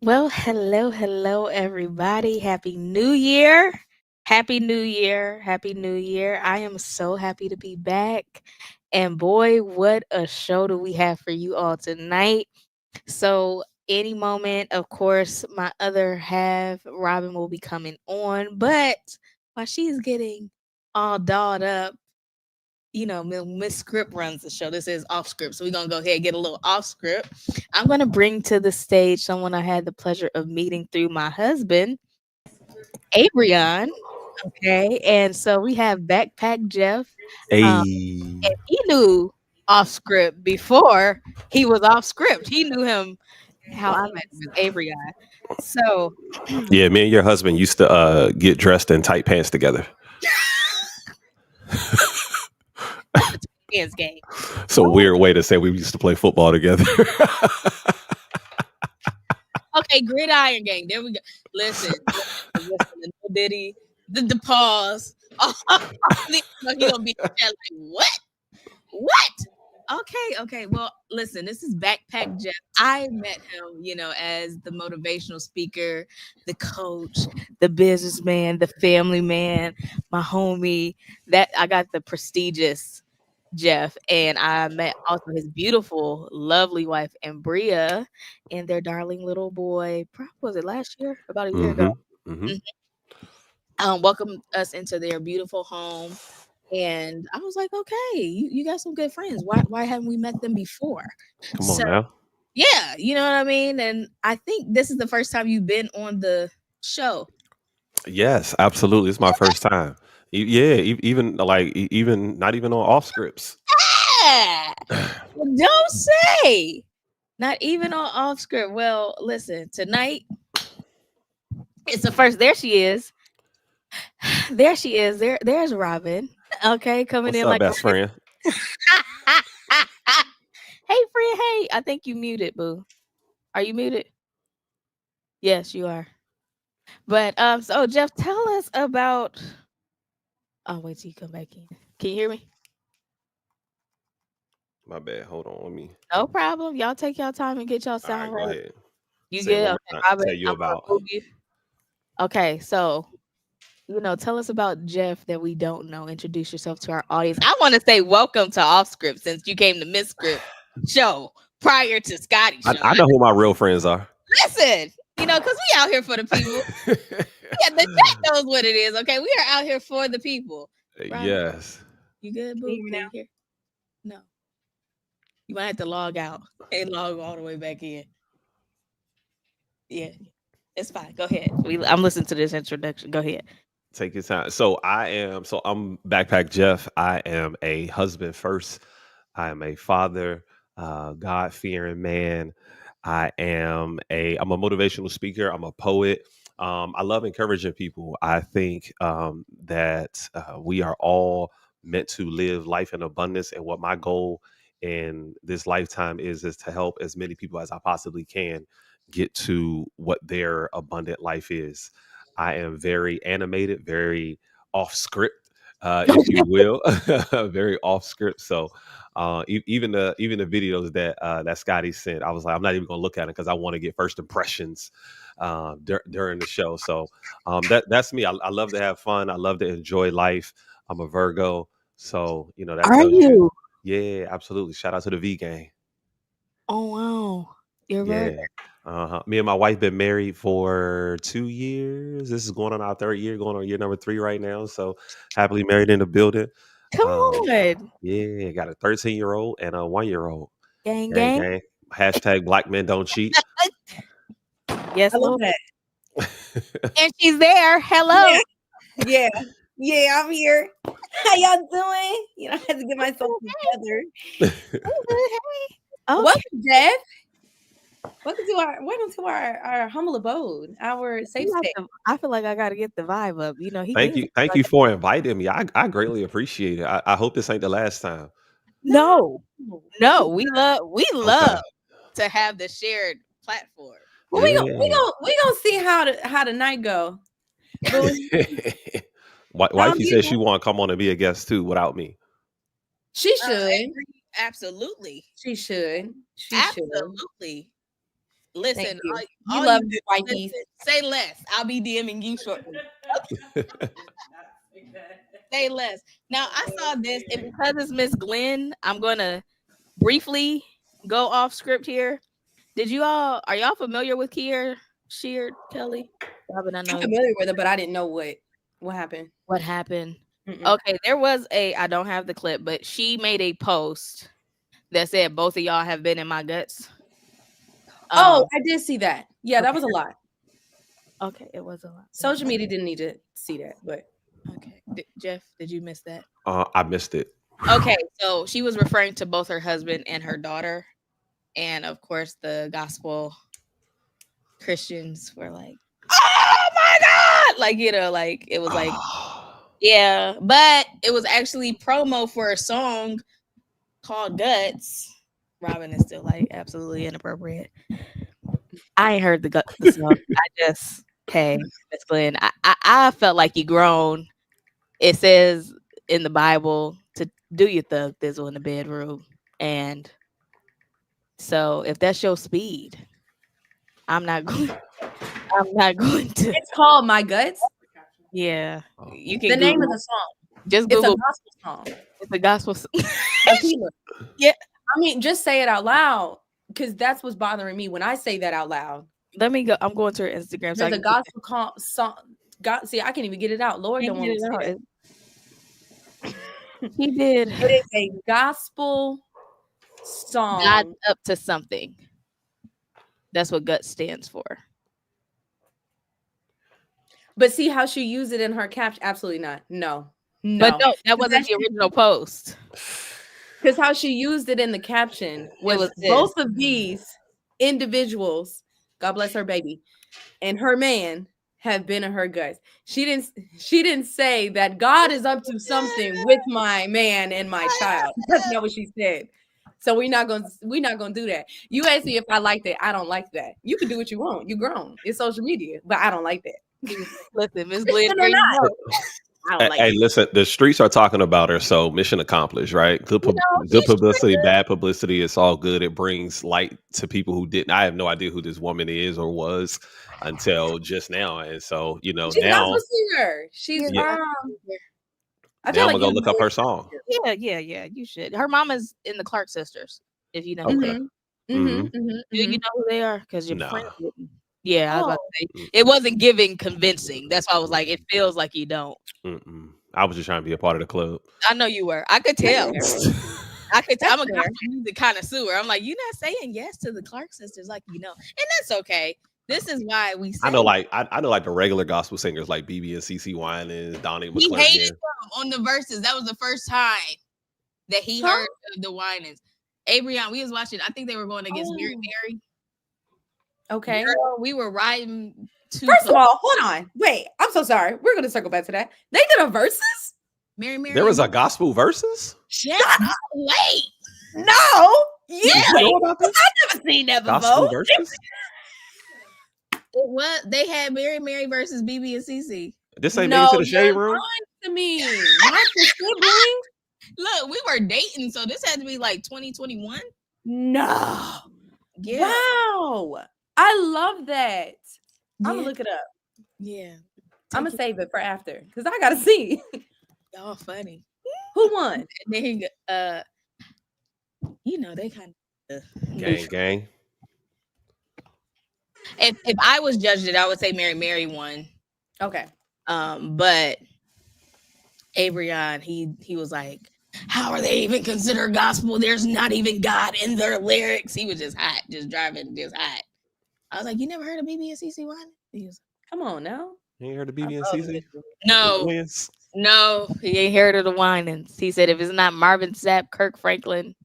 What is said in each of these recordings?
Well, hello, everybody. Happy New Year. Happy New Year. Happy New Year. I am so happy to be back. And boy, what a show do we have for you all tonight. So, any moment, of course, my other half, Robin, will be coming on. But while she's getting all dolled up, Miss Script runs the show. This is off script. So we're going to go ahead and get a little off script. I'm going to bring to the stage someone I had the pleasure of meeting through my husband, Abrion. Okay. And so we have Backpack Jeff. Um, Hey. and he knew off script before he was off script. He knew him how I met him with Abrion. So, Yeah, me and your husband used to get dressed in tight pants together. not the twins game. It's a weird way to say we used to play football together. Okay, gridiron gang. There we go. Listen, the no diddy, the pause. He gonna be like, what? What? Okay. Well, listen, this is Backpack Jeff. I met him, as the motivational speaker, the coach, the businessman, the family man, my homie. That I got the prestigious Jeff, and I met also his beautiful, lovely wife, Ambria, and their darling little boy. Was it last year? About a year ago. hmm hmm Mhm. Welcomed us into their beautiful home, and I was like, okay, you got some good friends. Why haven't we met them before? Come So on now. yeah, you know what I mean. And I think this is the first time you've been on the show. Yes, absolutely. It's my first time. Yeah, even even not even on off scripts. Yeah, don't say. Not even on off script. Well, listen, tonight it's the first. There she is. There she is. There's Robin. Okay, coming What's in up, like a best friend? hey friend, hey. I think you muted, boo. Are you muted? Yes, you are. But so Jeff, tell us about oh wait till you come back in. Can you hear me? My bad. Hold on. Let me. No problem. Y'all take y'all time and get y'all All right, sound go right. ahead. You Say it good? one more Okay, time. Robin, Tell you I'm gonna about. move you. Okay, so tell us about Jeff that we don't know. Introduce yourself to our audience. I want to say welcome to Off Script since you came to Miss Script show prior to Scotty show. I know who my real friends are. Listen, because we out here for the people. Yeah, the chat knows what it is. Okay, we are out here for the people. Robin, Yes. you good, Can you boo? hear me Can now? you hear? No, you might have to log out and log all the way back in. Yeah, it's fine. Go ahead. I'm listening to this introduction. Go ahead. Take your time. So I'm Backpack Jeff. I am a husband first. I am a father, God fearing man. I'm a motivational speaker. I'm a poet. I love encouraging people. I think that we are all meant to live life in abundance, and what my goal in this lifetime is to help as many people as I possibly can get to what their abundant life is. I am very animated, very off script, if you will, very off script. So even the videos that Scotty sent, I was like, I'm not even gonna look at it because I want to get first impressions during the show. So that's me. I love to have fun. I love to enjoy life. I'm a Virgo, so that Are tells you. you? Yeah, absolutely. Shout out to the V gang. Oh wow, you're very. Yeah. Me and my wife been married for 2 years. This is going on our third year, going on year number three right now. So happily married in the building. Come Um, on, yeah, got a 13-year-old and a 1-year-old. gang, Gang, gang. gang. Hashtag Black men don't cheat. Yes, I love Lord. that. And she's there. Hello. Yeah, yeah, yeah. I'm here. How y'all doing? I had to get myself together. Hey. Okay. Welcome, Jeff. Welcome to our humble abode, our safe space. I feel like I got to get the vibe up. He Thank gives. you. Thank you for inviting me. I greatly appreciate it. I hope this ain't the last time. No, No, no. We love Okay. to have the shared platform. well, You know. Yeah. we gonna see how the night go. But Wifey you says she know, want to come on and be a guest too without me. she should. Absolutely. She should. She should. Absolutely. Listen, you. all You love do- white listen, geese. say less. I'll be DMing you shortly. Say less. Now I saw this, and because it's Miss Glenn, I'm gonna briefly go off script here. Are y'all familiar with Kier Sheard Kelly? Robin, I I'm know familiar with it, but I didn't know what happened. what happened. Mm-mm. Okay, there was I don't have the clip, but she made a post that said both of y'all have been in my guts. Oh, I did see that. Yeah, that okay. was a lot. Okay, it was a lot. Social media didn't need to see that, but Okay. Jeff, did you miss that? I missed it. Okay, so she was referring to both her husband and her daughter. And of course, the gospel Christians were like, oh my God! Like, like it was like, yeah, but it was actually promo for a song called Guts. Robin is still like absolutely inappropriate. I ain't heard the song. Hey, Miss Glenn, I felt like you grown. It says in the Bible to do your thug thizzle in the bedroom. And so if that's your speed, I'm not going to. it's called My Guts. Yeah. You can The name Google. of the song. Just It's a Google. gospel song. It's a gospel song. Yeah. I mean, just say it out loud because that's what's bothering me when I say that out loud. Let me go. I'm going to her Instagram. There's a gospel song. God, see, I can't even get it out. Lord, don't want me to say that. He did. It is a gospel song. God's up to something. That's what GUT stands for. But see how she used it in her caption? Absolutely not. No. But no, that wasn't the original post. Because how she used it in the caption was both of these individuals, God bless her baby, and her man have been in her guts. She didn't say that God is up to something with my man and my child. That's not what she said. So we're not gonna do that. You asked me if I liked it. I don't like that. You can do what you want. You're grown. It's social media, but I don't like that. Listen, Miss Glenn, I don't like hey, listen, the streets are talking about her, so mission accomplished, right? Good publicity, bad publicity, it's all good. It brings light to people who didn't. I have no idea who this woman is or was until just now. And so, she's now not a singer. She's now I feel I'm like gonna go look up her song. Yeah, you should. Her mama's in the Clark sisters, if you know. Okay. Do you know who they are? Because your friend didn't. Yeah, I was about to say it wasn't giving convincing. That's why I was like, it feels like you don't. I was just trying to be a part of the club. I know you were. I could tell. I could tell. I'm a gospel music connoisseur. I'm like, you're not saying yes to the Clark sisters, like and that's okay. This is why we. I know, like I know, like the regular gospel singers, like BB and CC Winans, Donnie McClurkin. He hated them on the verses. That was the first time that he heard of the Winans. Abrion, we was watching. I think they were going against Mary. Okay. Girl, we were riding. First of all, hold on. Wait, I'm so sorry. We're going to circle back to that. They did a verses? Mary. There was a gospel verses? Shut up. Wait. No. Yeah. I've never seen that before. Gospel verses? It was. They had Mary versus BB and CC. This ain't made to the shade room? To me. Not the siblings. Look, we were dating, so this had to be like 2021. No. Yeah. Wow. I love that. Yeah. I'm gonna look it up. Yeah. I'm gonna save it for after because I gotta see. Y'all funny. Who won? And then they kind of gang. If I was judged it, I would say Mary won. Okay. But Abrion, he was like, how are they even considered gospel? There's not even God in their lyrics. He was just hot, just driving, just hot. I was like, you never heard of BB and CC Winans? He was, come on now. You ain't heard of BB and CC? No, he ain't heard of the Winans. He said if it's not Marvin Sapp, Kirk Franklin,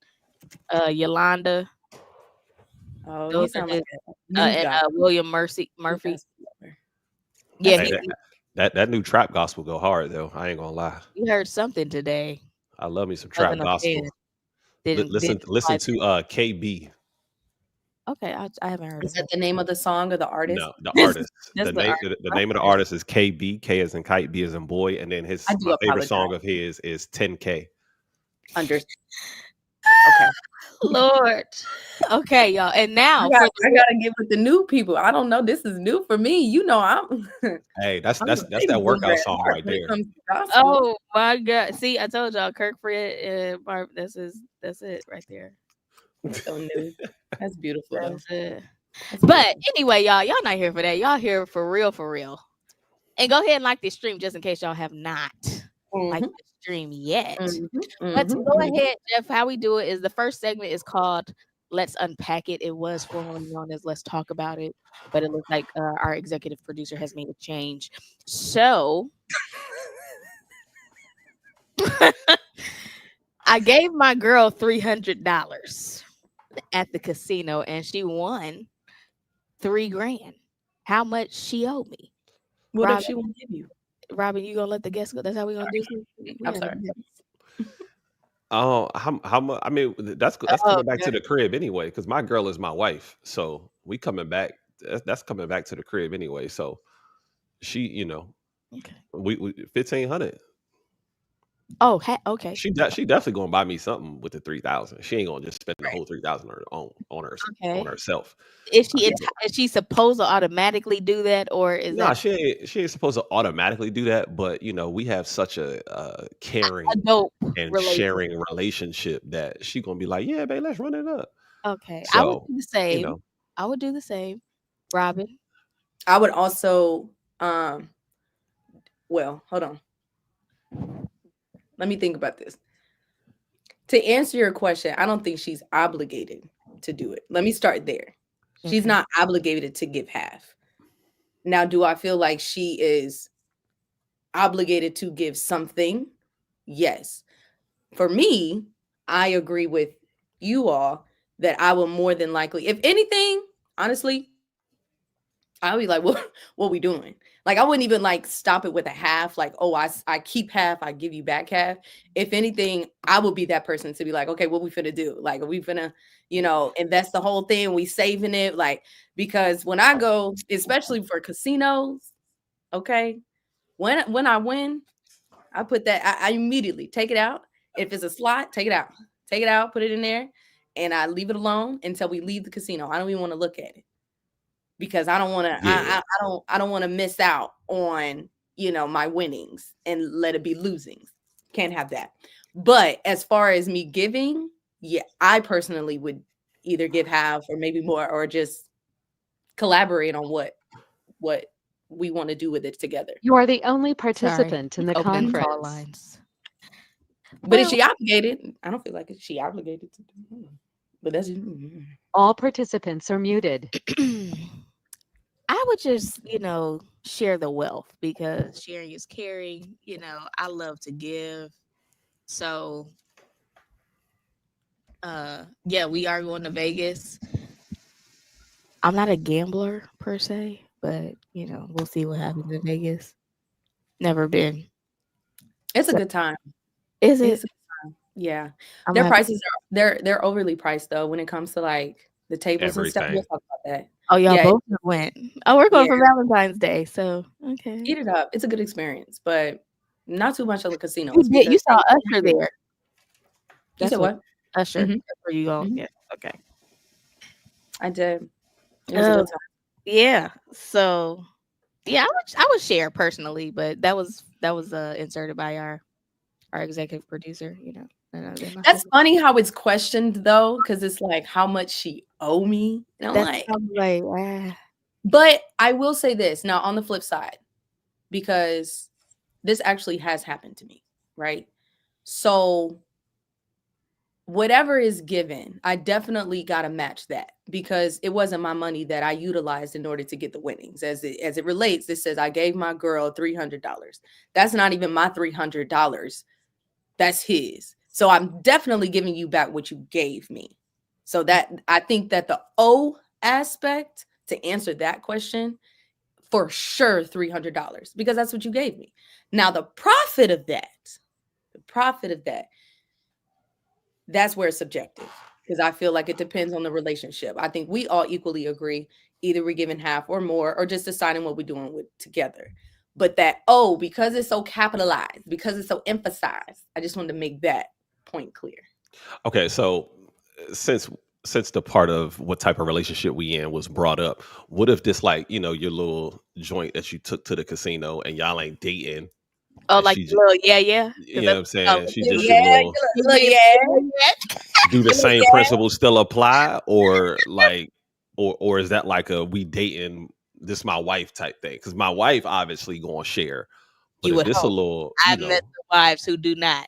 Yolanda. Oh, those are his, and William Murphy. Yeah, that new trap gospel go hard though. I ain't gonna lie. You heard something today. I love me some trap gospel. Listen to KB. Okay, I haven't heard. Is that the name of the song or the artist? No, the artist. The name of the artist is KB. K as in kite, B as in boy, and then my favorite song of his is 10K. Okay. Lord. Okay, y'all. And now I gotta get with the new people. I don't know. This is new for me. You know, I'm Hey, that's I'm that's a that's baby that boomer workout at song heart right when it there. comes to gospel. oh my God. See, I told y'all Kirk Fred and Barb, that's it right there. So new. That's beautiful though. That's it. That's But beautiful. anyway, y'all not here for that. Y'all here for real, for real. And go ahead and like this stream just in case y'all have not liked Mm-hmm. the stream yet. Mm-hmm. But to Mm-hmm. go Mm-hmm. ahead, Jeff, how we do it is the first segment is called Let's Unpack It. It was formerly known as Let's Talk About It, but it looks like our executive producer has made a change. So I gave my girl $300 at the casino and she won 3 grand. How much she owe me? What if Robin, she won't give you? Robin, you gonna let the guests go? That's how we gonna do this? We I'm gotta sorry. do this. Oh, how much? I mean, that's Oh, coming back to God. the crib anyway, because my girl is my wife, so we coming back. That's coming back to the crib anyway. So she, Okay. we 1,500. Oh, okay. She definitely gonna buy me something with the 3,000. She ain't gonna just spend the Right. whole 3,000 on Okay. herself. Is Yeah. she supposed to automatically do that, or is Nah, that she ain't supposed to automatically do that, but we have such a a caring dope and relationship? sharing relationship that she gonna be like, yeah, babe, let's run it up. Okay, I would So, do the you same. know, I would do the same. Robin. I would also well, hold on. Let me think about this. To answer your question, I don't think she's obligated to do it. Let me start there. She's Okay. not obligated to give half. Now, do I feel like she is obligated to give something? Yes. For me, I agree with you all that I will more than likely, if anything, honestly, I'll be like, what we doing? Like, I wouldn't even like stop it with a half. Like, oh, I keep half, I give you back half. If anything, I would be that person to be like, okay, what we finna do? Like, are we finna, invest the whole thing? We saving it? Like, because when I go, especially for casinos, okay, when I win, I put that, I immediately take it out. If it's a slot, take it out, put it in there, and I leave it alone until we leave the casino. I don't even want to look at it because I don't want to. yeah, I don't want to miss out on my winnings and let it be losings. Can't have that. But as far as me giving, yeah, I personally would either give half or maybe more, or just collaborate on what we want to do with it together. You are the only Sorry. participant in the Opening the phone conference. lines. But is Well, she obligated? I don't feel like she obligated to do. But that's All participants are muted. I would just, share the wealth because sharing is caring. I love to give. So, yeah, we are going to Vegas. I'm not a gambler per se, but we'll see what happens in Vegas. Never been. it's a So, good time. is it? It's a good time. Yeah. I'm Their gonna have to. prices they're overly priced though when it comes to like the tables and stuff. We'll everything. talk about that. Oh, y'all Yeah, both went. Oh, we're going yeah. for Valentine's Day. So, okay. Eat it up. It's a good experience, but not too much on the You casinos did. You because saw Usher you there. said That's what what? Usher. Hmm. That's where you going? Hmm. Yeah. Okay. I did. It was a Oh, good time. yeah. So, yeah, I would share personally, but that was inserted by our executive producer. They're not That's supposed to. funny how it's questioned though, because it's like how much she owe me. And I'm That's like, probably like, but I will say this now on the flip side, because this actually has happened to me, right? So whatever is given, I definitely got to match that because it wasn't my money that I utilized in order to get the winnings. As it relates, it says I gave my girl $300. That's not even my $300. That's his. So I'm definitely giving you back what you gave me. So that I think that the O aspect to answer that question, for sure $300 because that's what you gave me. Now the profit of that, that's where it's subjective because I feel like it depends on the relationship. I think we all equally agree either we're giving half or more or just deciding what we're doing with together. But that, oh, because it's so capitalized, because it's so emphasized, I just wanted to make that point clear. Okay, so since since the part of what type of relationship we in was brought up, what if this like your little joint that you took to the casino and y'all ain't dating Oh, and like she the little yeah, you because know that's what I'm what saying, she you just get. your Yeah, little You look, get yeah, do the look, same yeah. principles still apply, or like or is that like a we dating this my wife type thing? Because my wife obviously gonna share, but You if would this a hope. little I've met some wives who do not.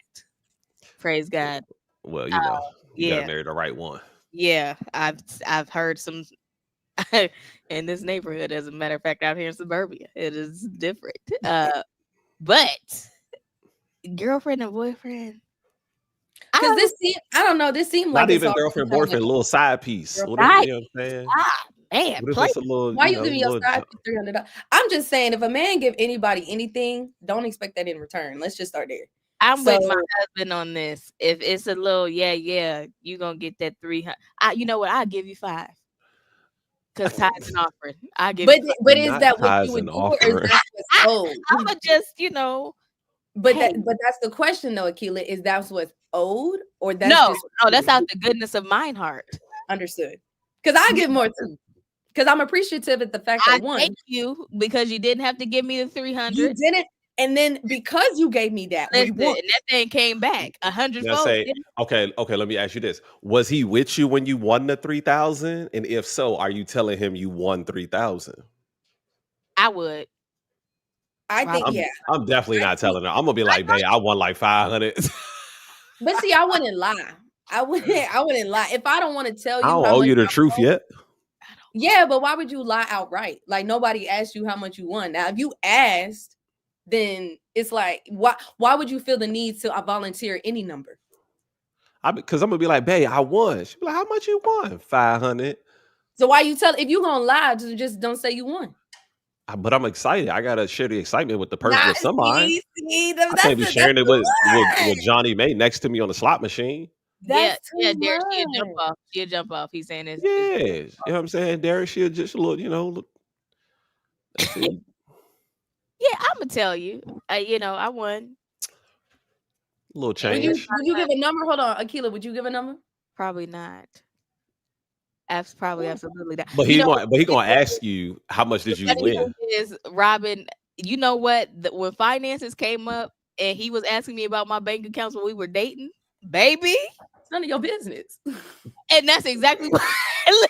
Praise God. well you got to Yeah, marry the right one. yeah. I've heard some in this neighborhood. As a matter of fact, out here in suburbia, it is different. But girlfriend and boyfriend, I Because don't I don't know, this seemed Not like it's even already girlfriend, kind of like boyfriend, little side piece. What if right. you know what I'm saying? Man, What if play. it's a little, why you giving your little side piece $300? I'm just saying, if a man give anybody anything, don't expect that in return. Let's just start there. I'm So with my husband on this. If it's a little, yeah, you gonna get that 300. You know what? I'll give you 5. Cause tithes and offering. I give you 5. but is not that what ties you would and do, or is offering. that what's owed? I'ma just, But hey. that's the question though, Akila. Is that what's owed, or that's No, just no, that's out the goodness of mine heart. understood? Because I give more too. Because I'm appreciative of the fact I that one, thank you because you didn't have to give me the you 300. didn't, and then because you gave me that, we Listen, won. and that thing came back 100 Now fold. say, okay, let me ask you this. Was he with you when you won the 3,000? And if so, are you telling him you won 3,000? I would. I think, Probably. yeah. I'm definitely I not think, telling her. I'm gonna be like, babe, I won like 500. but see, I wouldn't lie. I wouldn't lie. If I don't want to tell I you don't how owe much you the I truth won, yet. yeah, but why would you lie outright? Like nobody asked you how much you won. Now, if you asked, then it's like, why would you feel the need to volunteer any number? Because I'm gonna be like, babe, I won. She'll be like, how much you won? 500. So why you tell, if you gonna lie, just don't say you won. But I'm excited. I gotta share the excitement with the person Nah, with somebody. I that's can't be sharing it too with much. Johnny May next to me on the slot machine. Yeah, That's yeah, too Derek, she'll jump much. off. She'll jump off. He's saying Yeah, it's you know what I'm saying? Derek, she'll just a little, that's it. yeah, I'ma tell you. I won. A little And change. Would you give a number? Hold on, Akila, would you give a number? probably not. Probably absolutely not. But You know he what? gonna ask you how much The did you funny win? thing is, Robin, you know what? When finances came up and he was asking me about my bank accounts when we were dating, baby, It's none of your business. and that's exactly what.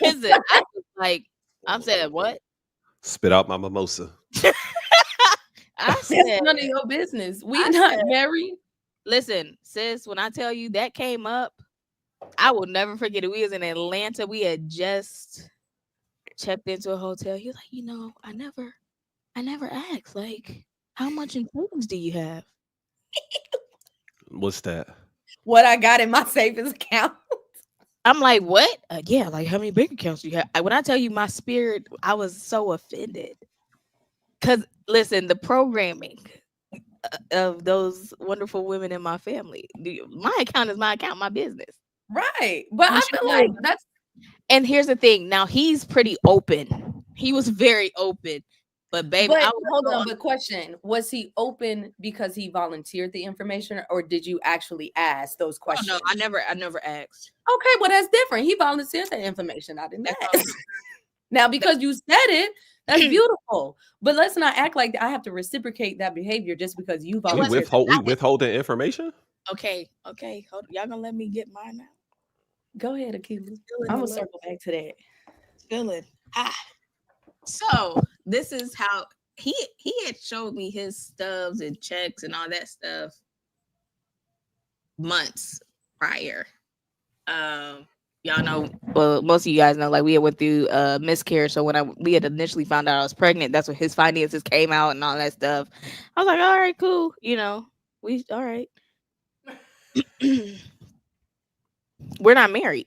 Listen, I was like, I'm saying what? Spit out my mimosa. I That's said, none of your business. We I not said, married. listen, sis, when I tell you that came up, I will never forget it. We was in Atlanta. We had just checked into a hotel. He was like, I never asked, like, how much in savings do you have? What's that? What I got in my savings account. I'm like, what? Yeah, like how many bank accounts do you have? When I tell you my spirit, I was so offended. Cause listen, the programming of those wonderful women in my family. My account is my account, my business. Right. But I Once you feel know like that's And here's the thing. Now he's pretty open. He was very open. But baby, but I was hold so on, but question, was he open because he volunteered the information, or did you actually ask those oh no, questions? I never asked. Okay, well that's different. He volunteered the information. I didn't That's ask. Now, because you said it, that's beautiful. But let's not act like I have to reciprocate that behavior just because you We volunteered. withholding information? okay. Hold, y'all gonna let me get mine out? Go ahead, Akila. Feeling I'm a gonna little circle back to that. feeling. So this is how he had showed me his stubs and checks and all that stuff months prior. Y'all know, well, most of you guys know, like we had went through miscarriage. So when we had initially found out I was pregnant, that's when his finances came out and all that stuff. I was like, all right, cool. We all right. We're not married.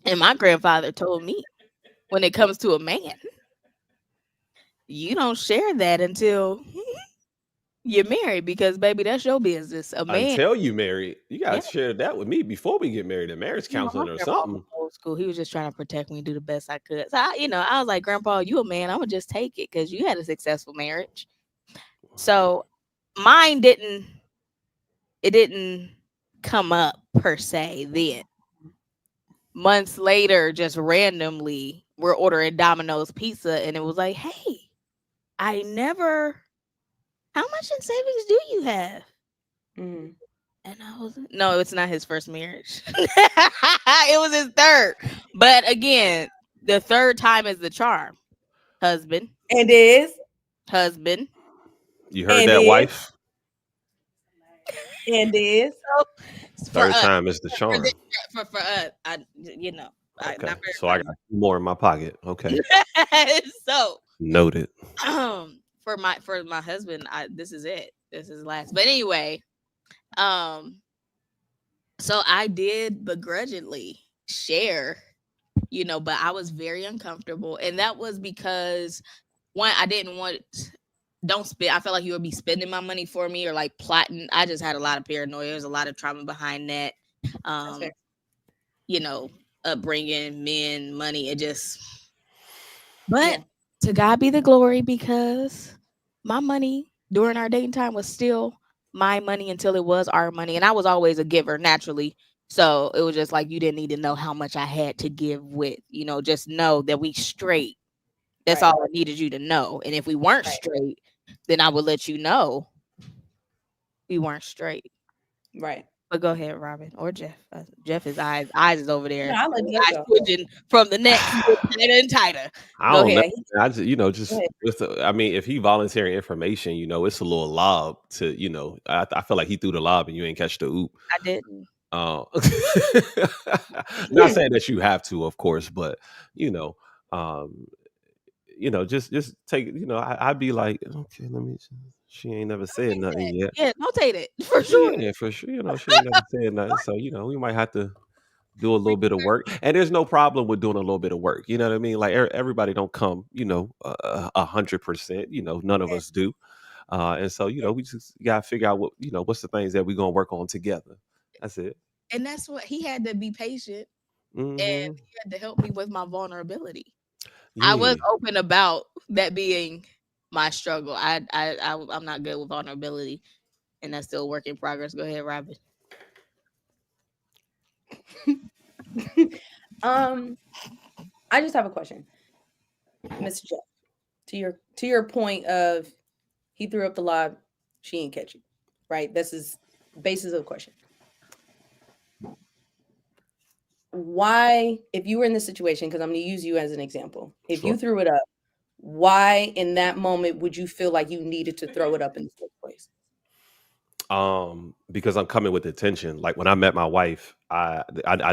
And my grandfather told me when it comes to a man, you don't share that until you're married because baby, that's your business. A man, Until you married, you yeah. gotta share that with me before we get married in marriage My counseling or grandpa was something. old school. He was just trying to protect me, do the best I could. So I was like, Grandpa, you a man. I'm gonna just take it because you had a successful marriage. So mine didn't. It didn't come up per se then. Months later, just randomly, we're ordering Domino's pizza, and it was like, "Hey, I never. How much in savings do you have?" Mm. And I was, no, it's not his first marriage. It was his third. But again, the third time is the charm. Husband, And is. husband. You heard And that, is. wife? And is. So for Third us, time is the for this, charm. for us, Okay, not for so I got more in my pocket. Okay, everybody. So noted. for my husband, this is it. This is last. But anyway, um, so I did begrudgingly share, but I was very uncomfortable, and that was because one, I didn't want. Don't spend. I felt like you would be spending my money for me or like plotting. I just had a lot of paranoia. There's a lot of trauma behind that. Um, you know, upbringing, men, money. It just. But to God be the glory, because my money during our dating time was still my money until it was our money, and I was always a giver naturally. So it was just like you didn't need to know how much I had to give with. Just know that we straight. That's all I needed you to know. And if we weren't straight, then I would let you know we weren't straight. Right. But go ahead, Robin or Jeff. Jeff, his eyes is over there. No, I'll let Jeff Eyes go. twitching from the neck, tighter and tighter. I Go don't know. ahead. I just with I mean, if he volunteering information, it's a little lob to, I feel like he threw the lob and you ain't catch the oop. I didn't. Uh, not saying that you have to, of course, but um, just take it. I'd be like, okay, let me. She ain't never said nothing yet. Yeah, notate it for sure. Yeah, for sure. She ain't never said nothing, so we might have to do a little bit of work, and there's no problem with doing a little bit of work. You know what I mean? Like everybody don't come, 100%. None of us do, and so we just gotta figure out what's the things that we're gonna work on together. That's it. And that's what he had to be patient, and Mm-hmm. he had to help me with my vulnerability. I was Yeah. open about that being my struggle. I'm not good with vulnerability, and that's still a work in progress. Go ahead, Robin. I just have a question, Mr. Jeff. To your point of he threw up the lob, she ain't catch it. Right? This is basis of the question. Why, if you were in this situation, because I'm going to use you as an example, if you threw it up, why in that moment would you feel like you needed to throw it up in the first place? Because I'm coming with intention. Like when I met my wife, I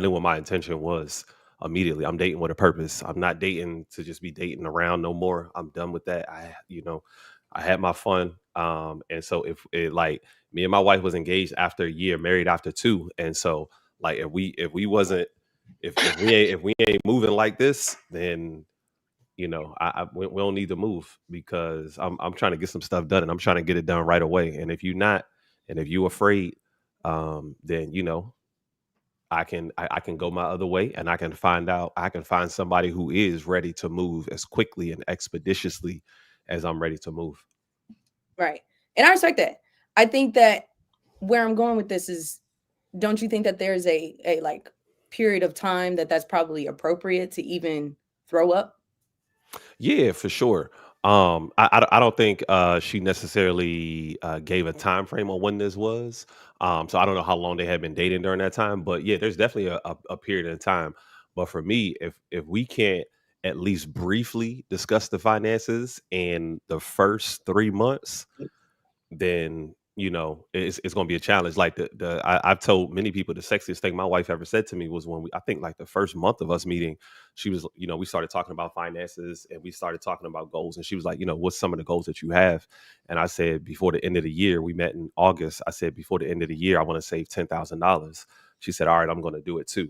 knew what my intention was immediately. I'm dating with a purpose. I'm not dating to just be dating around no more. I'm done with that. I had my fun. And so if it like me and my wife was engaged after a year, married after 2, and so like if we ain't moving like this, then we don't need to move because I'm trying to get some stuff done and I'm trying to get it done right away. And if you're not, and if you're afraid, then I can go my other way and I can find somebody who is ready to move as quickly and expeditiously as I'm ready to move. Right. And I respect that. I think that where I'm going with this is, don't you think that there's a like period of time that's probably appropriate to even throw up? Yeah, for sure. I don't think she necessarily gave a time frame on when this was. So I don't know how long they had been dating during that time, but yeah, there's definitely a period of time. But for me, if we can't at least briefly discuss the finances in the first 3 months, then it's going to be a challenge. Like I've told many people the sexiest thing my wife ever said to me was when I think like the first month of us meeting, she was, we started talking about finances and we started talking about goals, and she was like, what's some of the goals that you have? And I said, before the end of the year, we met in August, I said, before the end of the year I want to save $10,000. She said, all right, I'm going to do it too.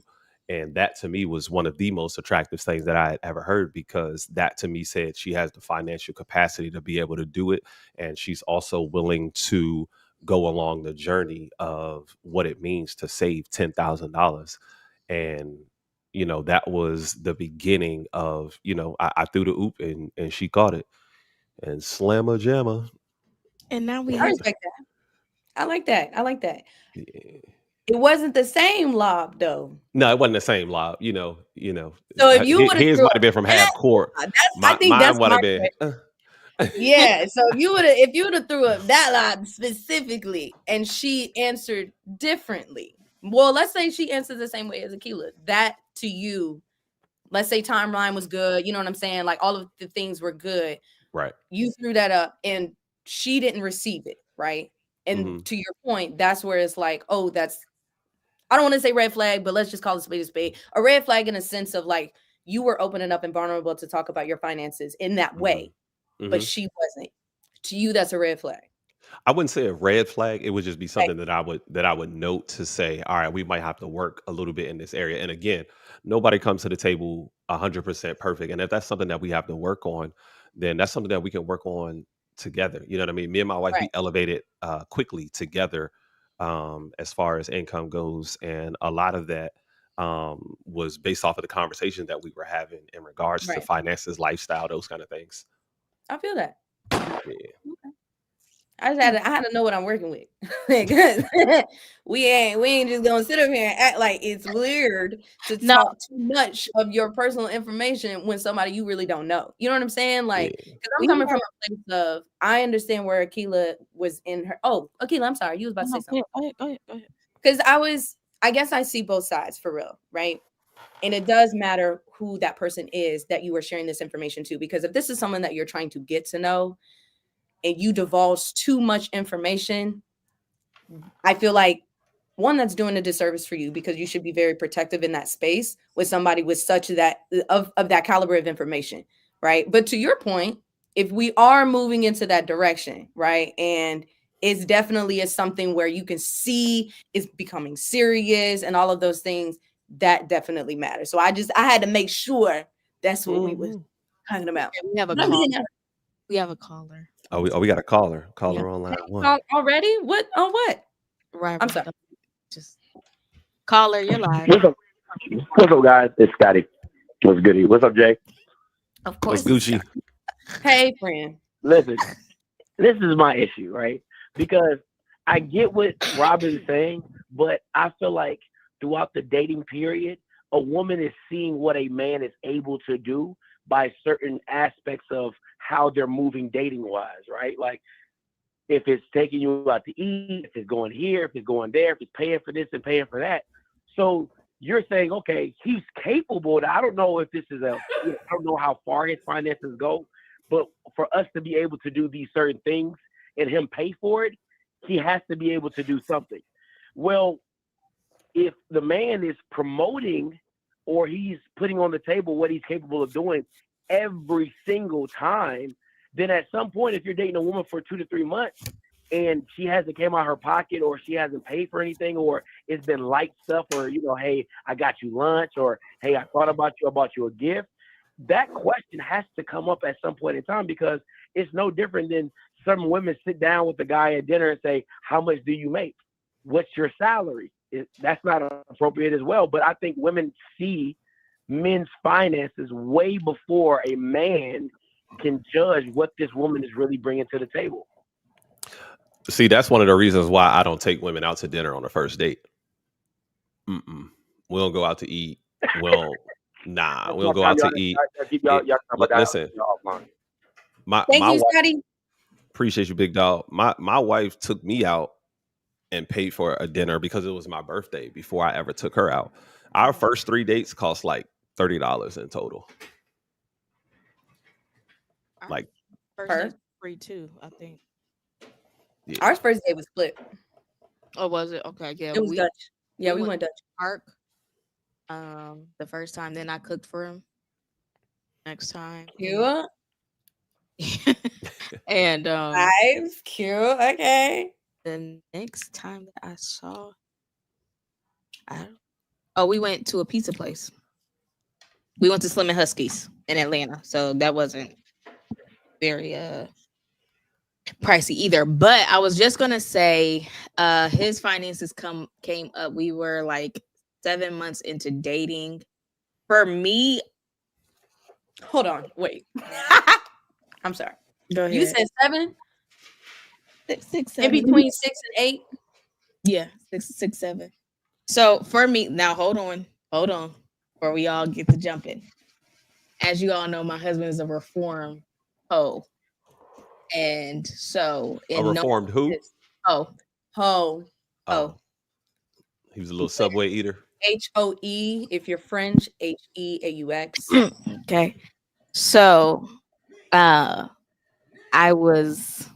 And that to me was one of the most attractive things that I had ever heard, because that to me said she has the financial capacity to be able to do it. And she's also willing to go along the journey of what it means to save $10,000. And, that was the beginning of, I threw the oop and she caught it and slammer jammer. And now we I have respect that. I like that. I like that. Yeah. It wasn't the same lob though. No, it wasn't the same lob. So if you would have his threw might have been from half court. I think that's Mine would my have been. yeah. So if you would have threw up that lob specifically, and she answered differently. Well, let's say she answered the same way as Akila. That to you, let's say timeline was good. You know what I'm saying? Like all of the things were good. Right. You threw that up, and she didn't receive it. Right. And to your point, that's where it's like, oh, that's, I don't want to say red flag, but let's just call it spade a spade. A red flag in a sense of like you were opening up and vulnerable to talk about your finances in that way, but she wasn't. To you, that's a red flag. I wouldn't say a red flag. It would just be something that I would note to say, all right, we might have to work a little bit in this area. And again, nobody comes to the table 100% perfect. And if that's something that we have to work on, then that's something that we can work on together. You know what I mean? Me and my wife, we elevated quickly together as far as income goes. And a lot of that was based off of the conversation that we were having in regards to finances, lifestyle, those kind of things. I feel that. Yeah. Okay. I had to know what I'm working with. we ain't just gonna sit up here and act like it's weird to talk too much of your personal information when somebody you really don't know. You know what I'm saying? Like, because I'm coming from a place of I understand where Akila was in her. Oh, Akila, I'm sorry, you was about to say something. Go ahead. Because I guess I see both sides for real, right? And it does matter who that person is that you are sharing this information to, because if this is someone that you're trying to get to know, and you divulge too much information, I feel like one, that's doing a disservice for you, because you should be very protective in that space with somebody with such that of that caliber of information, right? But to your point, if we are moving into that direction, right, and it's definitely is something where you can see it's becoming serious and all of those things, that definitely matters. So I had to make sure that's what we was talking about. We have a caller. We have a caller. Oh, we got a caller. Caller on line one. Already? What? On what? Right. I'm sorry. Just caller, you're live. What's up, guys? It's Scotty. What's goody? What's up, Jay? Of course. What's Gucci? Hey, friend. Listen, this is my issue, right? Because I get what Robin's saying, but I feel like throughout the dating period, a woman is seeing what a man is able to do by certain aspects of how they're moving dating wise, right? Like if it's taking you out to eat, if it's going here, if it's going there, if it's paying for this and paying for that. So you're saying, okay, he's capable. I don't know if this is I don't know how far his finances go, but for us to be able to do these certain things and him pay for it, he has to be able to do something. Well, if the man is promoting or he's putting on the table what he's capable of doing every single time, then at some point, if you're dating a woman for 2 to 3 months and she hasn't came out of her pocket or she hasn't paid for anything, or it's been light stuff, or, hey, I got you lunch, or, hey, I thought about you, I bought you a gift, that question has to come up at some point in time, because it's no different than some women sit down with the guy at dinner and say, how much do you make? What's your salary? That's not appropriate as well. But I think women see men's finances way before a man can judge what this woman is really bringing to the table. See, that's one of the reasons why I don't take women out to dinner on the first date. We don't go out to eat. We don't go out to eat. Listen, thank you, Scotty. Appreciate you, big dog. My wife took me out and paid for a dinner because it was my birthday before I ever took her out. Our first 3 dates cost like $30 in total. Like first free too, I think. Yeah. Our first date was split. Oh, was it? Okay, yeah. It was Dutch. Yeah, we went Dutch. Park. The first time, then I cooked for him. Next time. Cute. And nice, cute. Okay. The next time that I saw, we went to a pizza place. We went to Slim and Husky's in Atlanta, so that wasn't very pricey either. But I was just gonna say, his finances came up. We were like 7 months into dating. For me, hold on, wait. I'm sorry. Go ahead. You said 7? 6, 7. In between 6 and 8. Yeah, 6, 7. So for me, now hold on, before we all get to jumping. As you all know, my husband is a reform hoe, and so A in knowing reformed who? this, oh, Ho. oh, He was a little Subway eater. HOE. If you're French, HEAUX. okay. So, I was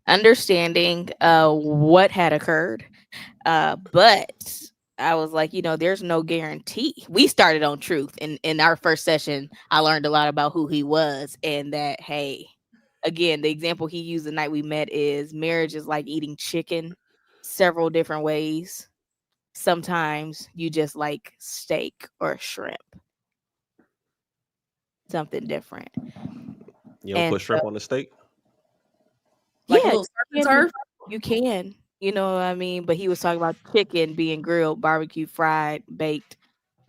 understanding what had occurred, but I was like, there's no guarantee. We started on truth. In our first session, I learned a lot about who he was, and that, hey, again, the example he used the night we met is marriage is like eating chicken several different ways. Sometimes you just like steak or shrimp, something different. You don't And put shrimp on the steak? Like a yeah, little surf and you turf. you can, you know what I mean? But he was talking about chicken being grilled, barbecue, fried, baked,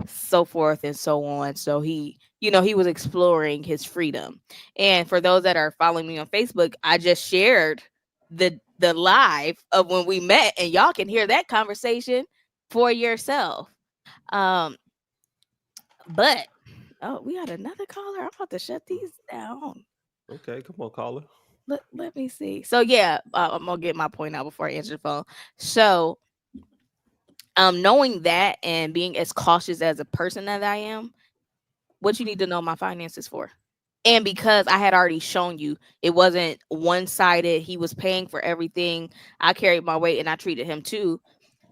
so forth and so on. So he was exploring his freedom. And for those that are following me on Facebook, I just shared the live of when we met, and y'all can hear that conversation for yourself. Um, but we got another caller. I'm about to shut these down. Okay, come on, caller. Let me see. So yeah, I'm gonna get my point out before I answer the phone. So knowing that and being as cautious as a person that I am, what you need to know my finances for. And because I had already shown you, it wasn't one-sided. He was paying for everything. I carried my weight and I treated him too.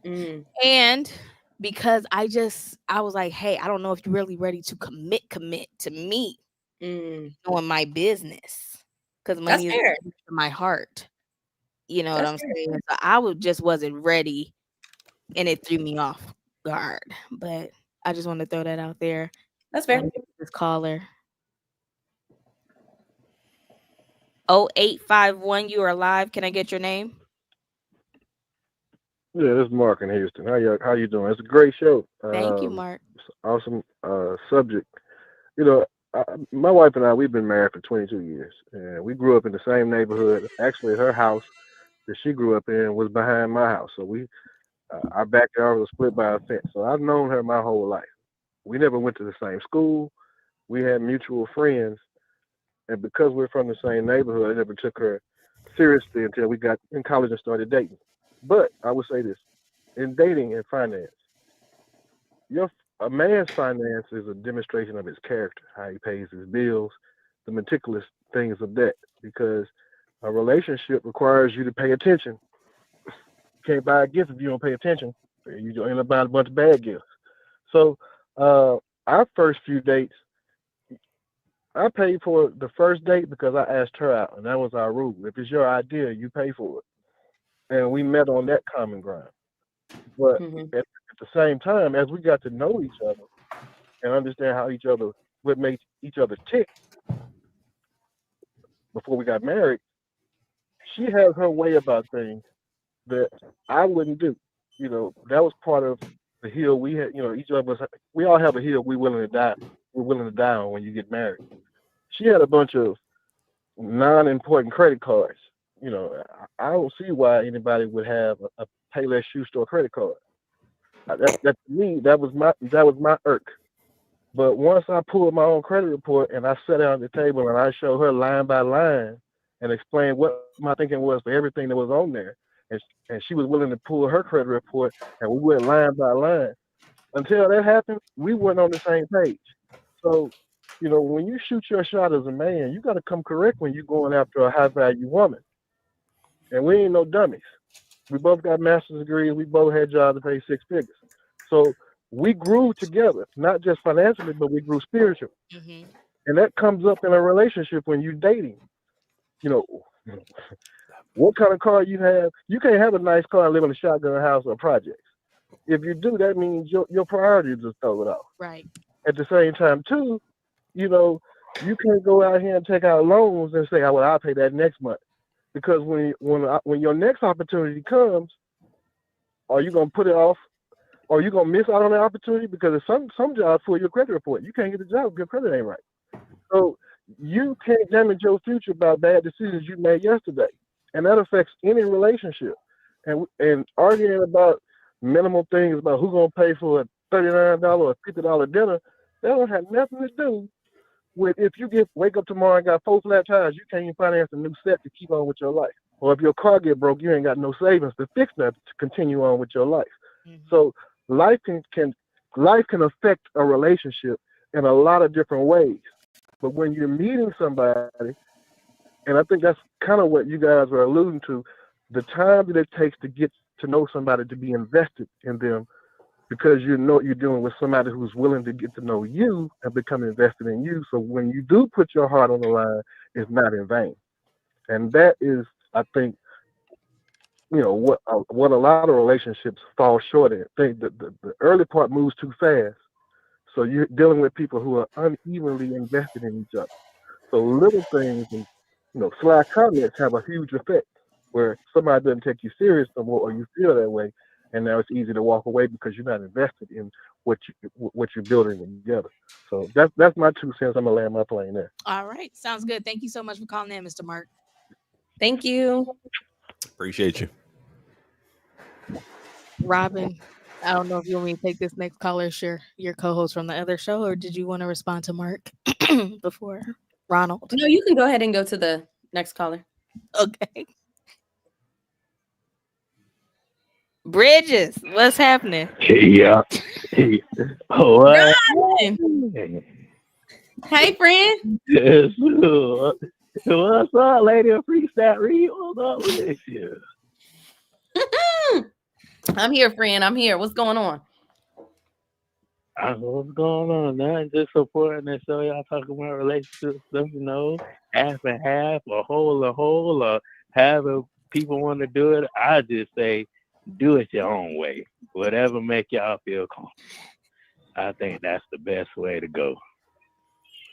And because I was like, hey, I don't know if you're really ready to commit to me doing my business. Because money is my heart. You know what I'm saying? So just wasn't ready, and it threw me off guard. But I just want to throw that out there. That's fair. This caller. 0851, you are live. Can I get your name? Yeah, this is Mark in Houston. How you doing? It's a great show. Thank you, Mark. Awesome subject. You know, my wife and I, we've been married for 22 years, and we grew up in the same neighborhood. Actually, her house that she grew up in was behind my house, so our backyard was split by a fence. So I've known her my whole life. We never went to the same school. We had mutual friends, and because we're from the same neighborhood, I never took her seriously until we got in college and started dating. But I would say this: in dating and finance, a man's finance is a demonstration of his character, how he pays his bills, the meticulous things of that. Because a relationship requires you to pay attention. You can't buy a gift if you don't pay attention. You end up buying a bunch of bad gifts. So our first few dates, I paid for the first date because I asked her out, and that was our rule. If it's your idea, you pay for it. And we met on that common ground. But at the same time, as we got to know each other and understand what makes each other tick before we got married, she has her way about things that I wouldn't do. You know, that was part of the hill we had. You know, each of us, we all have a hill we're willing to die. We're willing to die on when you get married. She had a bunch of non-important credit cards. You know, I don't see why anybody would have a Payless shoe store credit card. That to me, that was my irk. But once I pulled my own credit report and I sat down at the table and I showed her line by line and explained what my thinking was for everything that was on there, and she was willing to pull her credit report and we went line by line. Until that happened, we weren't on the same page. So, you know, when you shoot your shot as a man, you got to come correct when you're going after a high value woman. And we ain't no dummies. We both got master's degrees. We both had jobs to pay six figures. So we grew together, not just financially, but we grew spiritually. And that comes up in a relationship when you're dating. You know, what kind of car you have. You can't have a nice car and live in a shotgun house or projects. If you do, that means your priorities just throw it off. Right. At the same time, too, you know, you can't go out here and take out loans and say, "Oh, well, I'll pay that next month." Because when your next opportunity comes, are you gonna put it off? Or are you gonna miss out on the opportunity? Because some jobs for your credit report, you can't get the job if your credit ain't right. So you can't damage your future by bad decisions you made yesterday, and that affects any relationship. And arguing about minimal things about who's gonna pay for a $39 or $50 dinner, that don't have nothing to do with if you wake up tomorrow and got 4 flat tires, you can't even finance a new set to keep on with your life. Or if your car get broke, you ain't got no savings to fix that to continue on with your life. Mm-hmm. So life can affect a relationship in a lot of different ways. But when you're meeting somebody, and I think that's kind of what you guys are alluding to, the time that it takes to get to know somebody, to be invested in them, because you know you're dealing with somebody who's willing to get to know you and become invested in you. So when you do put your heart on the line, it's not in vain. And that is, I think, what a lot of relationships fall short in. I think that the early part moves too fast. So you're dealing with people who are unevenly invested in each other. So little things and sly comments have a huge effect where somebody doesn't take you serious no more, or you feel that way, and now it's easy to walk away because you're not invested in what you're building together. So that's my 2 cents. I'm gonna land my plane there. All right, sounds good. Thank you so much for calling in, Mr. Mark. Thank you. Appreciate you. Robin, I don't know if you want me to take this next caller, your co-host from the other show, or did you want to respond to Mark before Ronald? No, you can go ahead and go to the next caller. Okay. Bridges, what's happening? Yeah. What? Hey, friend. What's up, lady? A freestyle read? What's up with you? I'm here, friend. I'm here. What's going on? What's going on? Nothing, just supporting the show. Y'all talking about relationship stuff, half and half, a whole, or however people want to do it. I just say, do it your own way. Whatever make y'all feel comfortable. I think that's the best way to go.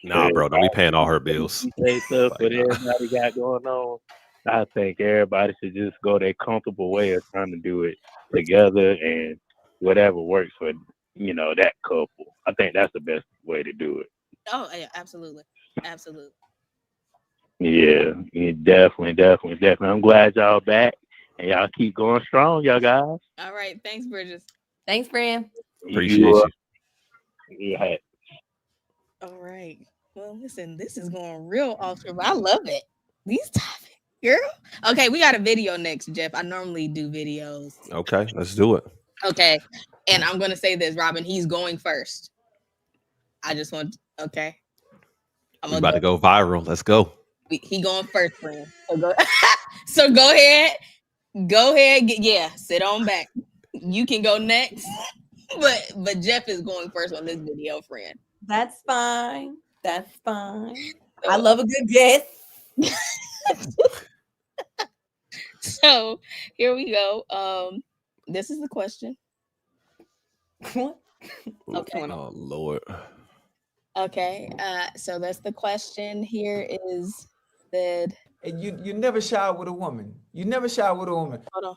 Nah, bro, don't be paying all her bills. Say stuff what everybody got going on. I think everybody should just go their comfortable way of trying to do it together, and whatever works for that couple. I think that's the best way to do it. Oh yeah, absolutely. Yeah, definitely. I'm glad y'all back, and y'all keep going strong, y'all guys. All right, thanks, Bridges. Thanks, friend. Appreciate you. Yeah. All right. Well, listen, this is going real off script. I love it. These topics, girl. Okay, we got a video next, Jeff. I normally do videos. Okay, let's do it. Okay, and I'm gonna say this, Robin. He's going first. I just want. Okay. I'm about to go viral. Let's go. He going first, friend. So go ahead. Go ahead. Sit on back. You can go next. But Jeff is going first on this video, friend. That's fine. I love a good guess. So here we go. This is the question. Okay. Oh Lord. Okay. So that's the question. Here is that. And you never shower with a woman. Hold on.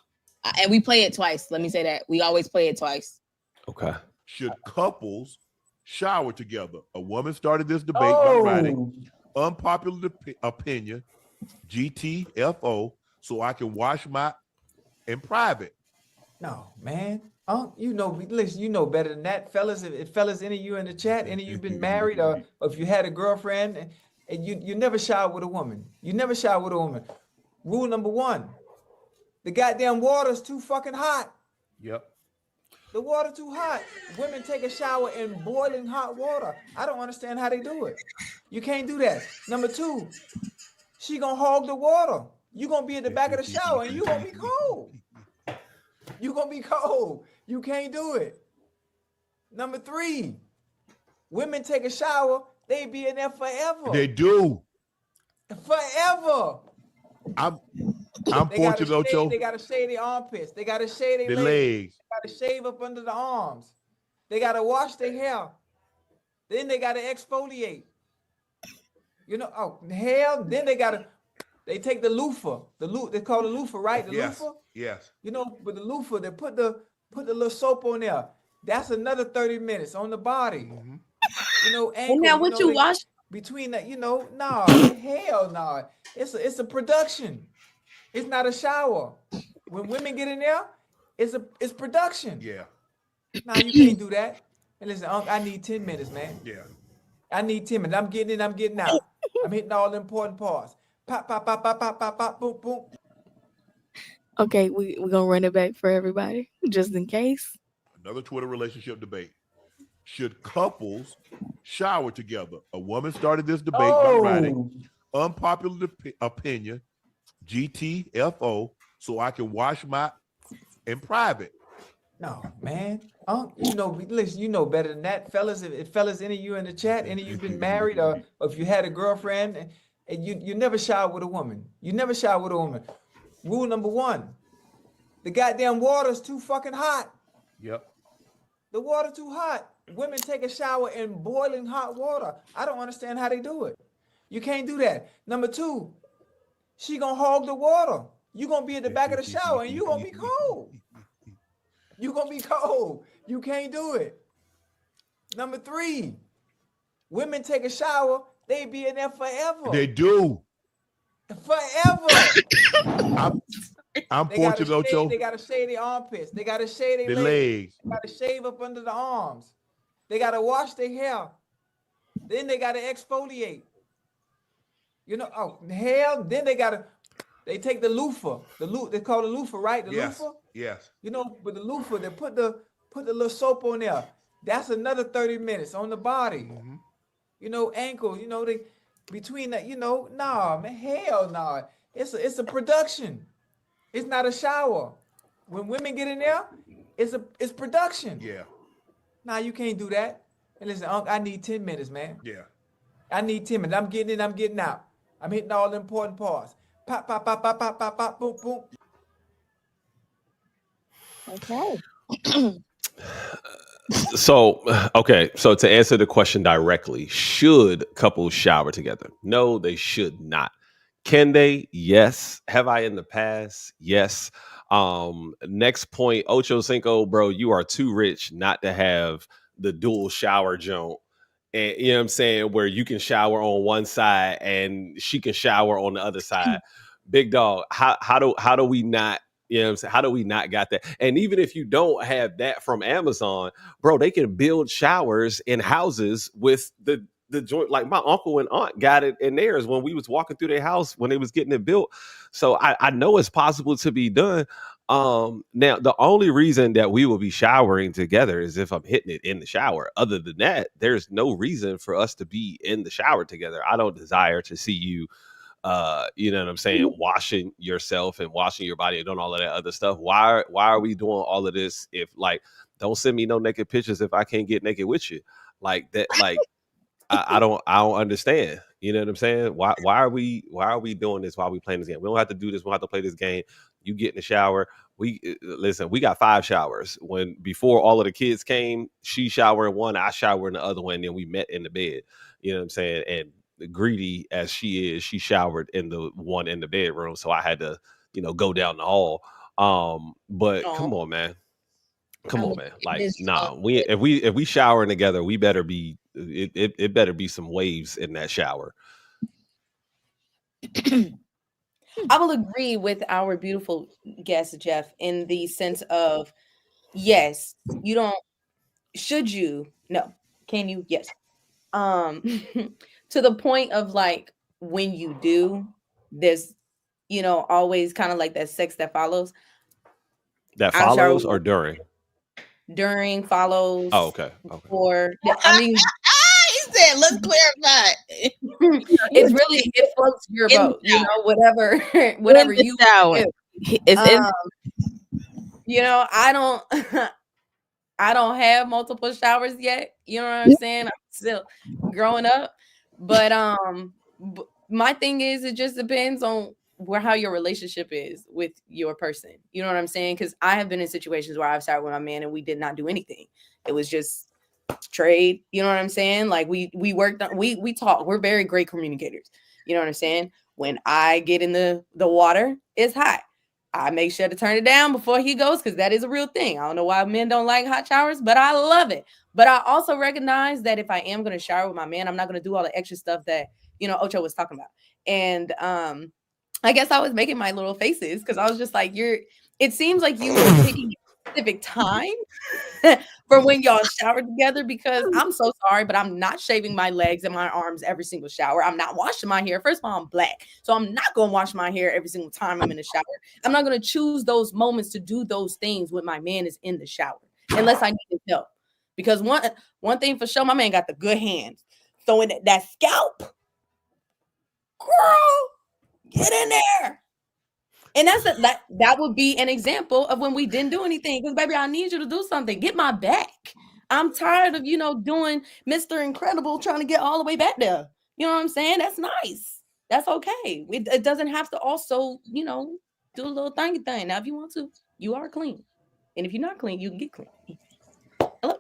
And we play it twice. Let me say that. We always play it twice. Okay. Should couples shower together? A woman started this debate by writing unpopular opinion, GTFO, so I can wash my in private. No, man. Listen, you know better than that, fellas. If fellas, any of you in the chat, any of you been married, or if you had a girlfriend, and you never shower with a woman. Rule number 1: the goddamn water's too fucking hot. Yep. The water too hot. Women take a shower in boiling hot water. I don't understand how they do it. You can't do that. Number 2, she gonna hog the water. You gonna be at the back of the shower and you gonna be cold. You can't do it. Number 3, women take a shower, they be in there forever. They do. Forever. I'm fortunate, Ocho. They gotta shave their armpits. They gotta shave their legs. They gotta shave up under the arms. They gotta wash their hair. Then they gotta exfoliate. Then they take the loofah. They call the loofah, right? The loofah? Yes. With the loofah, they put the little soap on there. That's another 30 minutes on the body. Mm-hmm. Ankle, and now what you wash? Between that, hell no. It's a production. It's not a shower. When women get in there, It's production. Yeah. Now you can't do that. And listen, I need 10 minutes, man. Yeah. I need 10 minutes. I'm getting in, I'm getting out. I'm hitting all the important parts. Pop, pop, pop, pop, pop, pop, pop, boom, boom. Okay, we're gonna run it back for everybody, just in case. Another Twitter relationship debate. Should couples shower together? A woman started this debate by writing, unpopular opinion, GTFO, so I can wash my in private. No, man. Listen, you know better than that, fellas. If fellas, any of you in the chat, any of you been married, or if you had a girlfriend, and you never shower with a woman. You never shower with a woman. Rule number 1: the goddamn water's too fucking hot. Yep. The water too hot. Women take a shower in boiling hot water. I don't understand how they do it. You can't do that. Number 2, she gonna hog the water. You gonna be at the back of the shower and you gonna be cold. You gonna be cold. You can't do it. Number 3, women take a shower, they be in there forever. They do. Forever. I'm fortunate, Ocho. They gotta shave their armpits. They gotta shave their legs. They gotta shave up under the arms. They gotta wash their hair. Then they gotta exfoliate. You know, then they take the loofah. They call it loofah, right? The loofah? Yes. You know, with the loofah, they put the little soap on there. That's another 30 minutes on the body. Mm-hmm. You know, ankles, you know, they between that, you know, nah, man, hell nah. It's a production. It's not a shower. When women get in there, it's production. Yeah. Nah, you can't do that. And listen, I need 10 minutes, man. Yeah. I need 10 minutes. I'm getting in, I'm getting out. I'm hitting all the important parts. Pop, pop, pop, pop, pop, pop, pop, boom, boom. Okay. So to answer the question directly, should couples shower together? No, they should not. Can they? Yes. Have I in the past? Yes. Next point, Ocho Cinco, bro, you are too rich not to have the dual shower joint. And you know what I'm saying, where you can shower on one side and she can shower on the other side. Big dog, how do we not, you know what I'm saying? How do we not got that? And even if you don't have that from Amazon, bro, they can build showers in houses with the joint. Like my uncle and aunt got it in theirs when we was walking through their house when they was getting it built. So I know it's possible to be done. Now the only reason that we will be showering together is if I'm hitting it in the shower. Other than that, there's no reason for us to be in the shower together. I don't desire to see you you know what I'm saying, washing yourself and washing your body and doing all of that other stuff. Why are we doing all of this? If like, don't send me no naked pictures if I can't get naked with you. Like that, like I don't understand. You know what I'm saying? Why are we doing this? Why are we playing this game? We don't have to do this. We don't have to play this game. You get in the shower. We got 5 showers. When before all of the kids came, she showered in one, I showered in the other one, and then we met in the bed. You know what I'm saying? And greedy as she is, she showered in the one in the bedroom. So I had to, go down the hall. But come on, man. Come on, man. Like, nah, if we showering together, we better be it better be some waves in that shower. I will agree with our beautiful guest, Jeff, in the sense of, yes, you don't, should you? No. Can you? Yes. To the point of like, when you do, there's, always kind of like that sex that follows. That follows or during? During, follows. Oh, okay. Or, I mean, he said, let's clarify. It floats your boat, whatever you do. I don't have multiple showers yet. You know what I'm saying? I'm still growing up, but my thing is, it just depends on how your relationship is with your person. You know what I'm saying? Because I have been in situations where I've started with my man and we did not do anything. It was just trade. You know what I'm saying? Like we worked on, we talk. We're very great communicators. You know what I'm saying? When I get in the water, it's hot. I make sure to turn it down before he goes, because that is a real thing. I don't know why men don't like hot showers, but I love it. But I also recognize that if I am going to shower with my man, I'm not going to do all the extra stuff that, Ocho was talking about. And I guess I was making my little faces because I was just like, it seems like you were picking specific time for when y'all shower together, because I'm so sorry, but I'm not shaving my legs and my arms every single shower. I'm not washing my hair. First of all, I'm black, so I'm not going to wash my hair every single time I'm in the shower. I'm not going to choose those moments to do those things when my man is in the shower, unless I need his help. Because one thing for sure, my man got the good hands. So in that scalp, girl, get in there. And that would be an example of when we didn't do anything. Because baby, I need you to do something. Get my back. I'm tired of doing Mr. Incredible, trying to get all the way back there. You know what I'm saying? That's nice. That's okay. It doesn't have to also, do a little thingy thing. Now, if you want to, you are clean. And if you're not clean, you can get clean. Hello.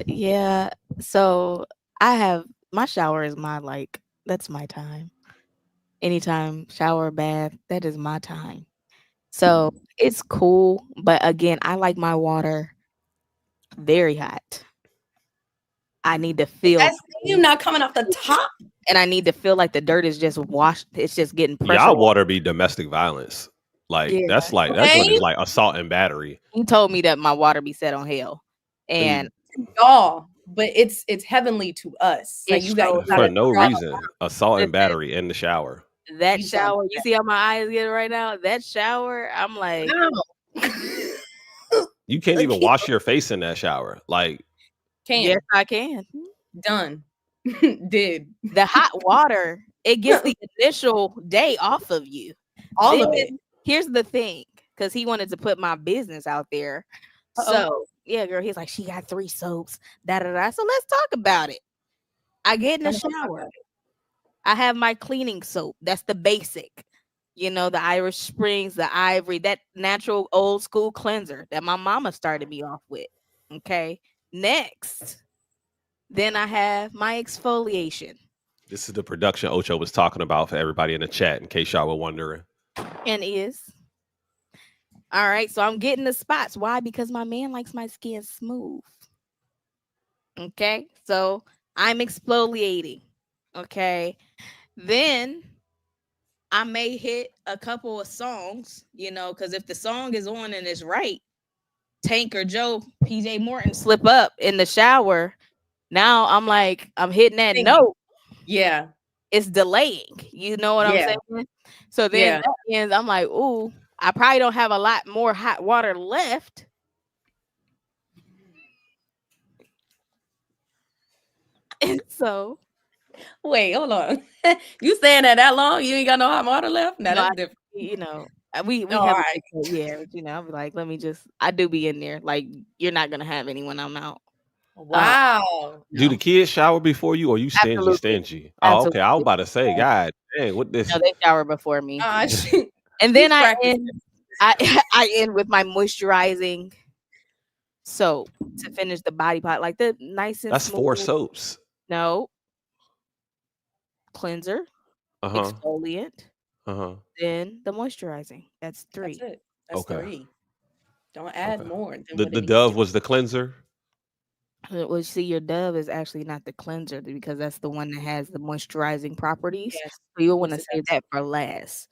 Yeah. So I have my shower is that's my time. Anytime shower, bath, that is my time. So it's cool, but again, I like my water very hot. I need to feel That's you not coming off the top, and I need to feel like the dirt is just washed. It's just getting pressure. Y'all water be domestic violence. Like that's what is like assault and battery. He told me that my water be set on hell, and y'all, but it's heavenly to us. Like you got for no reason. Assault and battery in the shower. That shower, you see how my eyes get right now? That shower, I'm like, you can't even wash your face in that shower. Like, yes, I can. Done. Did the hot water? It gets the initial day off of you. All of it. Here's the thing, because he wanted to put my business out there. So yeah, girl, he's like, she got 3 soaps. Da da da. So let's talk about it. I get in the shower. I have my cleaning soap. That's the basic. The Irish Springs, the Ivory, that natural old school cleanser that my mama started me off with. Okay. Next, then I have my exfoliation. This is the production Ocho was talking about for everybody in the chat, in case y'all were wondering. And all right. So I'm getting the spots. Why? Because my man likes my skin smooth. Okay. So I'm exfoliating. Okay. Then I may hit a couple of songs, because if the song is on and it's right, Tank or Joe, PJ Morton slip up in the shower. Now I'm hitting that note. Yeah. It's delaying. You know what I'm saying? So then that ends, I'm like, ooh, I probably don't have a lot more hot water left. And so wait, hold on. You saying that long? You ain't got no hot water left? No, that's different. We have right. I'll be like, I do be in there. Like, you're not gonna have any when I'm out. Wow. Do the kids shower before you, or you stingy? Absolutely. Stingy. Oh, okay. I was about to say, God dang, what this? No, they shower before me. And then I end with my moisturizing soap to finish the body part, like the nice and That's smooth. 4 soaps. No. Cleanser, exfoliant, then the moisturizing. That's 3. That's it. That's 3. Don't add more. The Dove was the cleanser. Well, see, your Dove is actually not the cleanser, because that's the one that has the moisturizing properties. Yes. So you'll want to save that for last.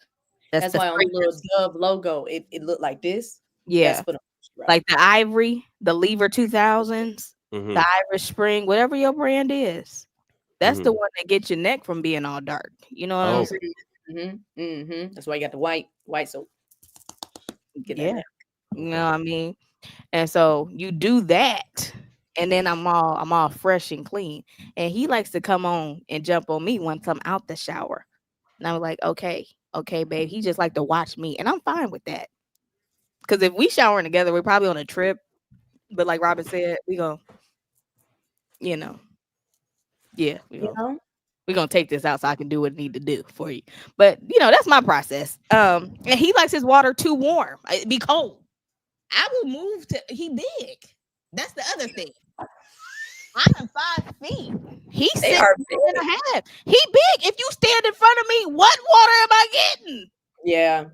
That's why on the little Dove logo, it looked like this. Yeah. Like the Ivory, the Lever 2000s, the Irish Spring, whatever your brand is. That's the one that gets your neck from being all dark. You know what I'm saying? That's why you got the white soap. Get that. You know what I mean? And so you do that, and then I'm all fresh and clean. And he likes to come on and jump on me once I'm out the shower. And I'm like, okay, babe. He just like to watch me, and I'm fine with that. Because if we showering together, we're probably on a trip. But like Robin said, we gonna, we're gonna take this out so I can do what I need to do for you. But that's my process. And he likes his water too warm. It be cold. I will move he big. That's the other thing. I'm 5 feet. He's 6 and a half. He big. If you stand in front of me, what water am I getting? Yeah,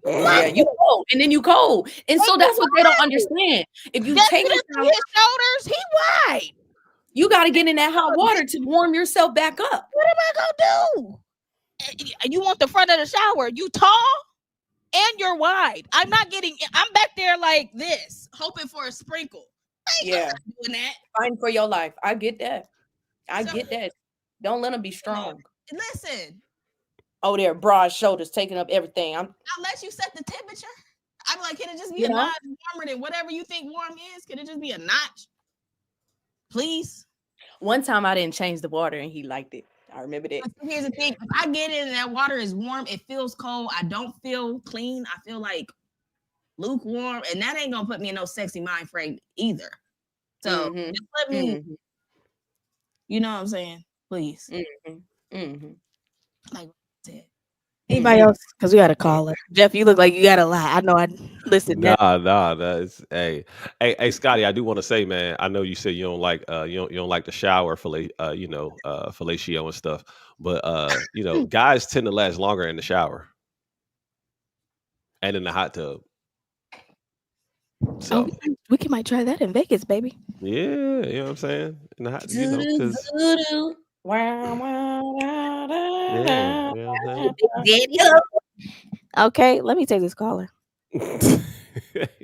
you cold, and then you cold, and so that's what they don't understand. If you take his shoulders, he wide. You got to get in that hot water to warm yourself back up. What am I gonna do? You want the front of the shower? You tall? and you're wide. I'm not getting. I'm back there like this, hoping for a sprinkle. Yeah, doing that. Fighting for your life. I get that. I So, get that. Don't let them be strong. Listen, Oh, they're broad shoulders taking up everything. unless you set the temperature, I'm like, can it just be You a know? notch warmer than whatever you think warm is? Can it just be a notch? Please. One time I didn't change the water and he liked it. I remember that. But here's the thing: if I get in and that water is warm, it feels cold. I don't feel clean. I feel like lukewarm, and that ain't gonna put me in no sexy mind frame either. So just let me, you know what I'm saying? Please. Like I said. Anybody else? Because we got a caller. Jeff, you look like you got a lot. I know. I listen. Nah. That's hey, Scotty. I do want to say, man. I know you said you don't like you don't like the shower fellatio and stuff, but guys tend to last longer in the shower and in the hot tub. So we might try that in Vegas, baby. yeah, you know what I'm saying. In the hot, you know, because Okay, let me take this caller. he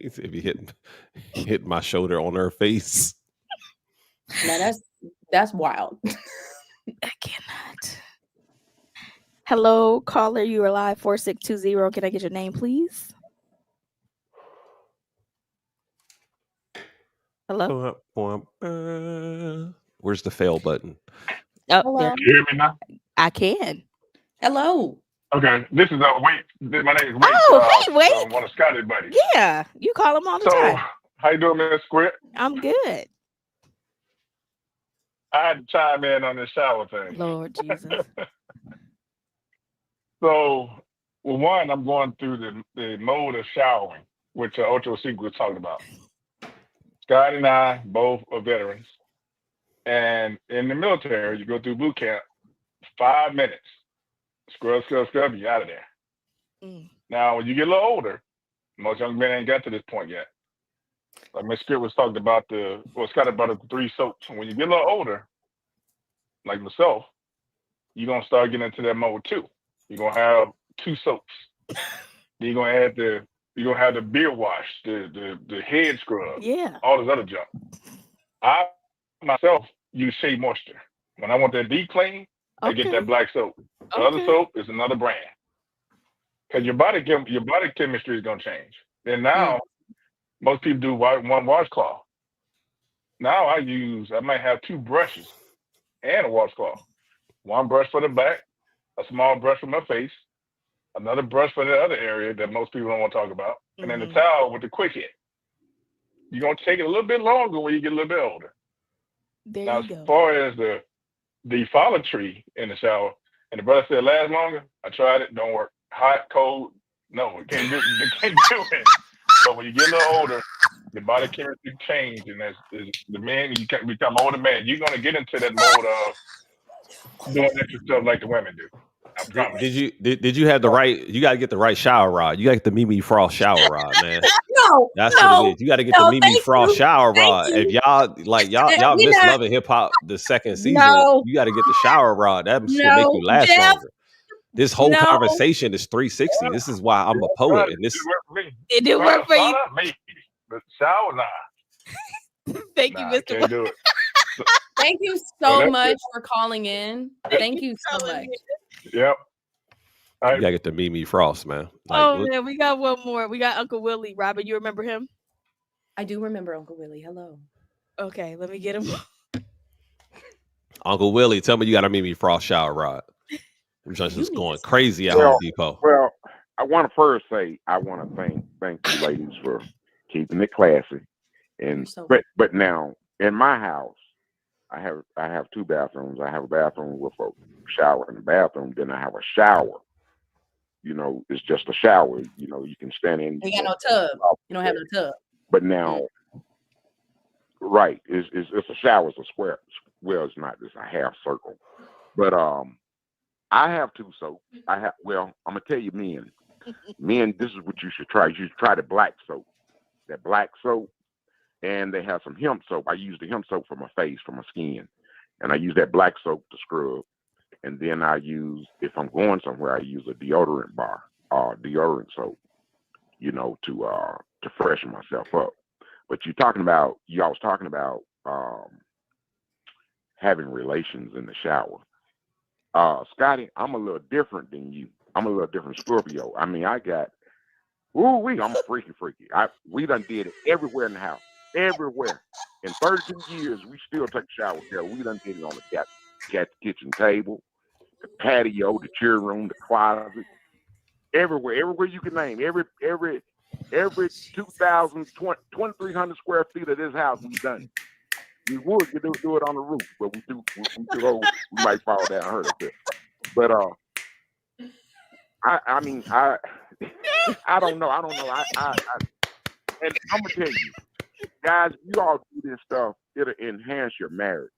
said be hitting my shoulder on her face. Now that's wild. I cannot. Hello, caller. You are live 4620. Can I get your name, please? Hello. Where's the fail button? Oh, Can you hear me now? I can. Hello. Okay, this is Wade. My name is Wade. Oh, hey, Wade. One of Scotty's buddies. Yeah, you call him all the So, time. how you doing, Miss Squid? I'm good. I had to chime in on this shower thing. Lord Jesus. So, well, one, I'm going through the mode of showering, which Ocho Cinco was talking about. Scotty and I both are veterans. And in the military, you go through boot camp, 5 minutes. Scrub, you out of there. Now, when you get a little older, most young men ain't got to this point yet. Like Miss Spirit was talking about Scott about the 3 soaps. When you get a little older, like myself, you're gonna start getting into that mode too. You're gonna have 2 soaps. Then you're gonna have the beard wash, the head scrub, all this other junk. I myself use Shea Moisture. When I want that deep clean, I get that black soap. The other soap is another brand. Because your body chemistry is gonna change. And now most people do one washcloth. Now I might have 2 brushes and a washcloth. One brush for the back, a small brush for my face, another brush for the other area that most people don't want to talk about, and then the towel with the quick hit. You're gonna take it a little bit longer when you get a little bit older. Now, as far as the follow tree in the shower, and the brother said last longer, I tried it, don't work. Hot, cold, no, it can't do it. So when you get a little older, your body chemistry change, and as the man, you can become older man. You're gonna get into that mode of doing extra stuff like the women do. I promise. Did you have the right? You gotta get the right shower rod. You gotta get the Mimi Frost shower rod, man. That's what it is. You gotta get the Mimi Frost shower rod. If y'all miss Love and Hip Hop the second season, you gotta get the shower rod. That's gonna make you last longer. This whole conversation is 360. This is why I'm a poet. And this it did work for you. Me, but shower, nah. Thank you, Mr. Can't do it. Thank you so much for calling in. Thank you so much. Yep. You gotta get the Mimi Frost, man. Man, we got one more. We got Uncle Willie. Robin, you remember him? I do remember Uncle Willie. Hello. Okay, let me get him. Uncle Willie, tell me you got a Mimi Frost shower rod. I'm just going crazy at Home Depot. Well, I want to first say I want to thank you ladies for keeping it classy. And but now in my house, I have 2 bathrooms. I have a bathroom with a shower in the bathroom. Then I have a shower. You know, it's just a shower. You know, you can stand in. You got no tub. You don't have no tub. But now, right, it's a shower. It's a square. Well, it's not. It's a half circle. But I have 2 soaps. I'm gonna tell you, men, this is what you should try. You should try the black soap. That black soap, and they have some hemp soap. I use the hemp soap for my face, for my skin, and I use that black soap to scrub. And then I use, if I'm going somewhere, I use a deodorant bar, deodorant soap. to freshen myself up. But y'all was talking about having relations in the shower. Scotty, I'm a little different than you. I'm a little different Scorpio. I mean, I'm a freaky. We done did it everywhere in the house. Everywhere. In 32 years, we still take a shower together. We done did it on the kitchen table, the patio, the cheer room, the closet, everywhere you can name. Every 2,300 square feet of this house, we done it. We would do it on the roof, but we might fall down, hurt a bit. But I mean, I don't know. And I'm gonna tell you, guys, you all do this stuff, it'll enhance your marriage.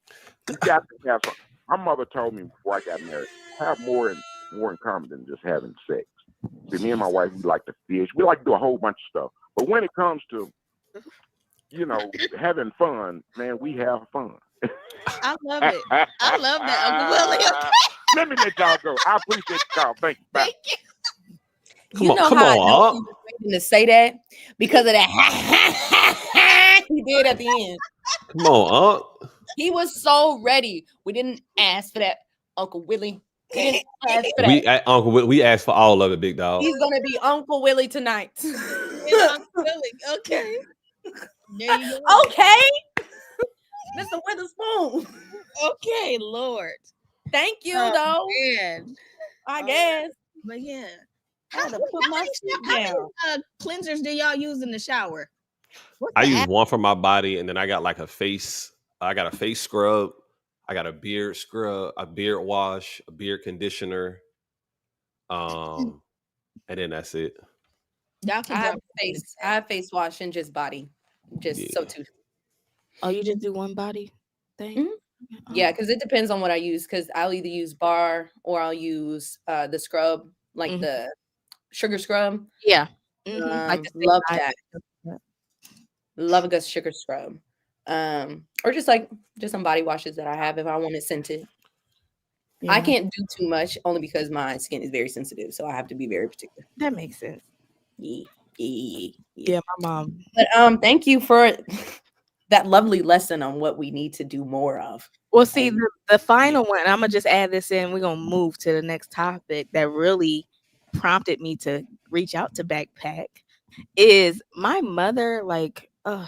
You got to have something. My mother told me before I got married, have more in common than just having sex. See, me and my wife, we like to fish. We like to do a whole bunch of stuff. But when it comes to, having fun, man, we have fun. I love it. I love that, Uncle Willie. Let me let y'all go. I appreciate the call. Thank you. Bye. Come on, I know he was waiting to say that because of that he did at the end. Come on, He was so ready. We didn't ask for that, Uncle Willie. We didn't ask for that. We asked for all of it, big dog. He's gonna be Uncle Willie tonight. Uncle Willie. Okay. There you go. Okay. Mr. Witherspoon. Okay, Lord. Thank you, though. Man. I guess. But yeah. I had to put my shit down. How many cleansers do y'all use in the shower? I use one for my body, and then I got like a face scrub. I got a beard scrub, a beard wash, a beard conditioner. And then that's it. Y'all can I have face wash and just body. So too. Oh, you just do one body thing? Mm-hmm. Oh. Yeah, because it depends on what I use. Because I'll either use bar or I'll use the scrub, like the sugar scrub. Yeah. Love that. Love a good sugar scrub. Or just some body washes that I have if I want it scented. Yeah. I can't do too much only because my skin is very sensitive, so I have to be very particular. That makes sense. Yeah, my mom. But thank you for that lovely lesson on what we need to do more of. Well, see, the final one, I'm gonna just add this in. We're gonna move to the next topic that really prompted me to reach out to Backpack. Is my mother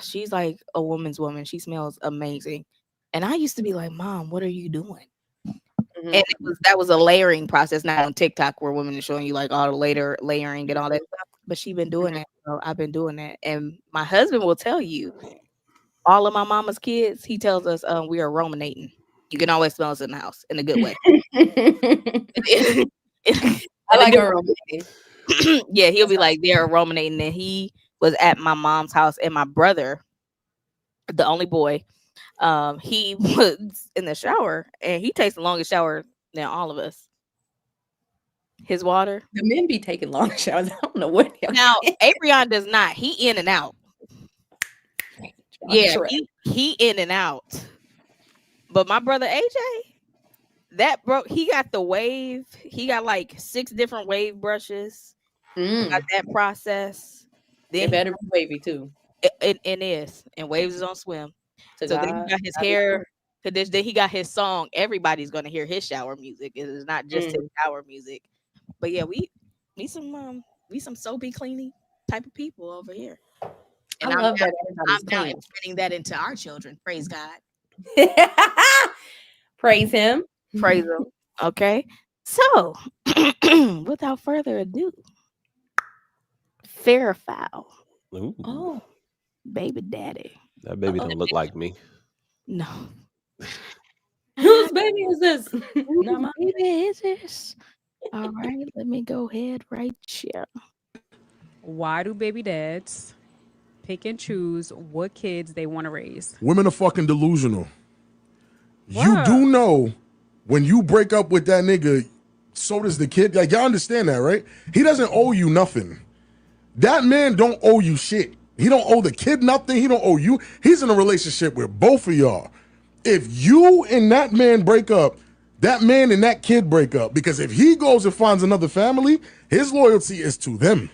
she's like a woman's woman. She smells amazing. And I used to be like, Mom, what are you doing? Mm-hmm. And that was a layering process, not on TikTok where women are showing you like all the layering and all that stuff. But she's been doing that. So I've been doing that. And my husband will tell you, all of my mama's kids, he tells us we are ruminating. You can always smell us in the house in a good way. I like a ruminating. Yeah, he'll be like, they're ruminating. And he was at my mom's house, and my brother, the only boy, he was in the shower, and he takes the longest shower than all of us. His water. The men be taking long showers. I don't know what. Now, Abrion does not. He in and out. Yeah, he in and out. But my brother AJ, he got the wave. He got like 6 different wave brushes. Got that process. Then it better be wavy too. It is, and waves is on swim. So then he got his hair. Then he got his song. Everybody's gonna hear his shower music. It is not just his shower music. But yeah, we some soapy cleaning type of people over here. And I love that. I'm now implementing that into our children. Praise God. Praise him. Praise him. Okay. So, without further ado, fair or foul? Ooh. Oh, baby daddy. That baby don't look like me. No. Whose baby is this? Whose baby is this? All right, let me go ahead right here. Why do baby dads pick and choose what kids they want to raise? Women are fucking delusional. What? You do know when you break up with that nigga, so does the kid. Like, y'all understand that, right? He doesn't owe you nothing. That man don't owe you shit. He don't owe the kid nothing. He don't owe you. He's in a relationship with both of y'all. If you and that man break up, that man and that kid break up. Because if he goes and finds another family, his loyalty is to them.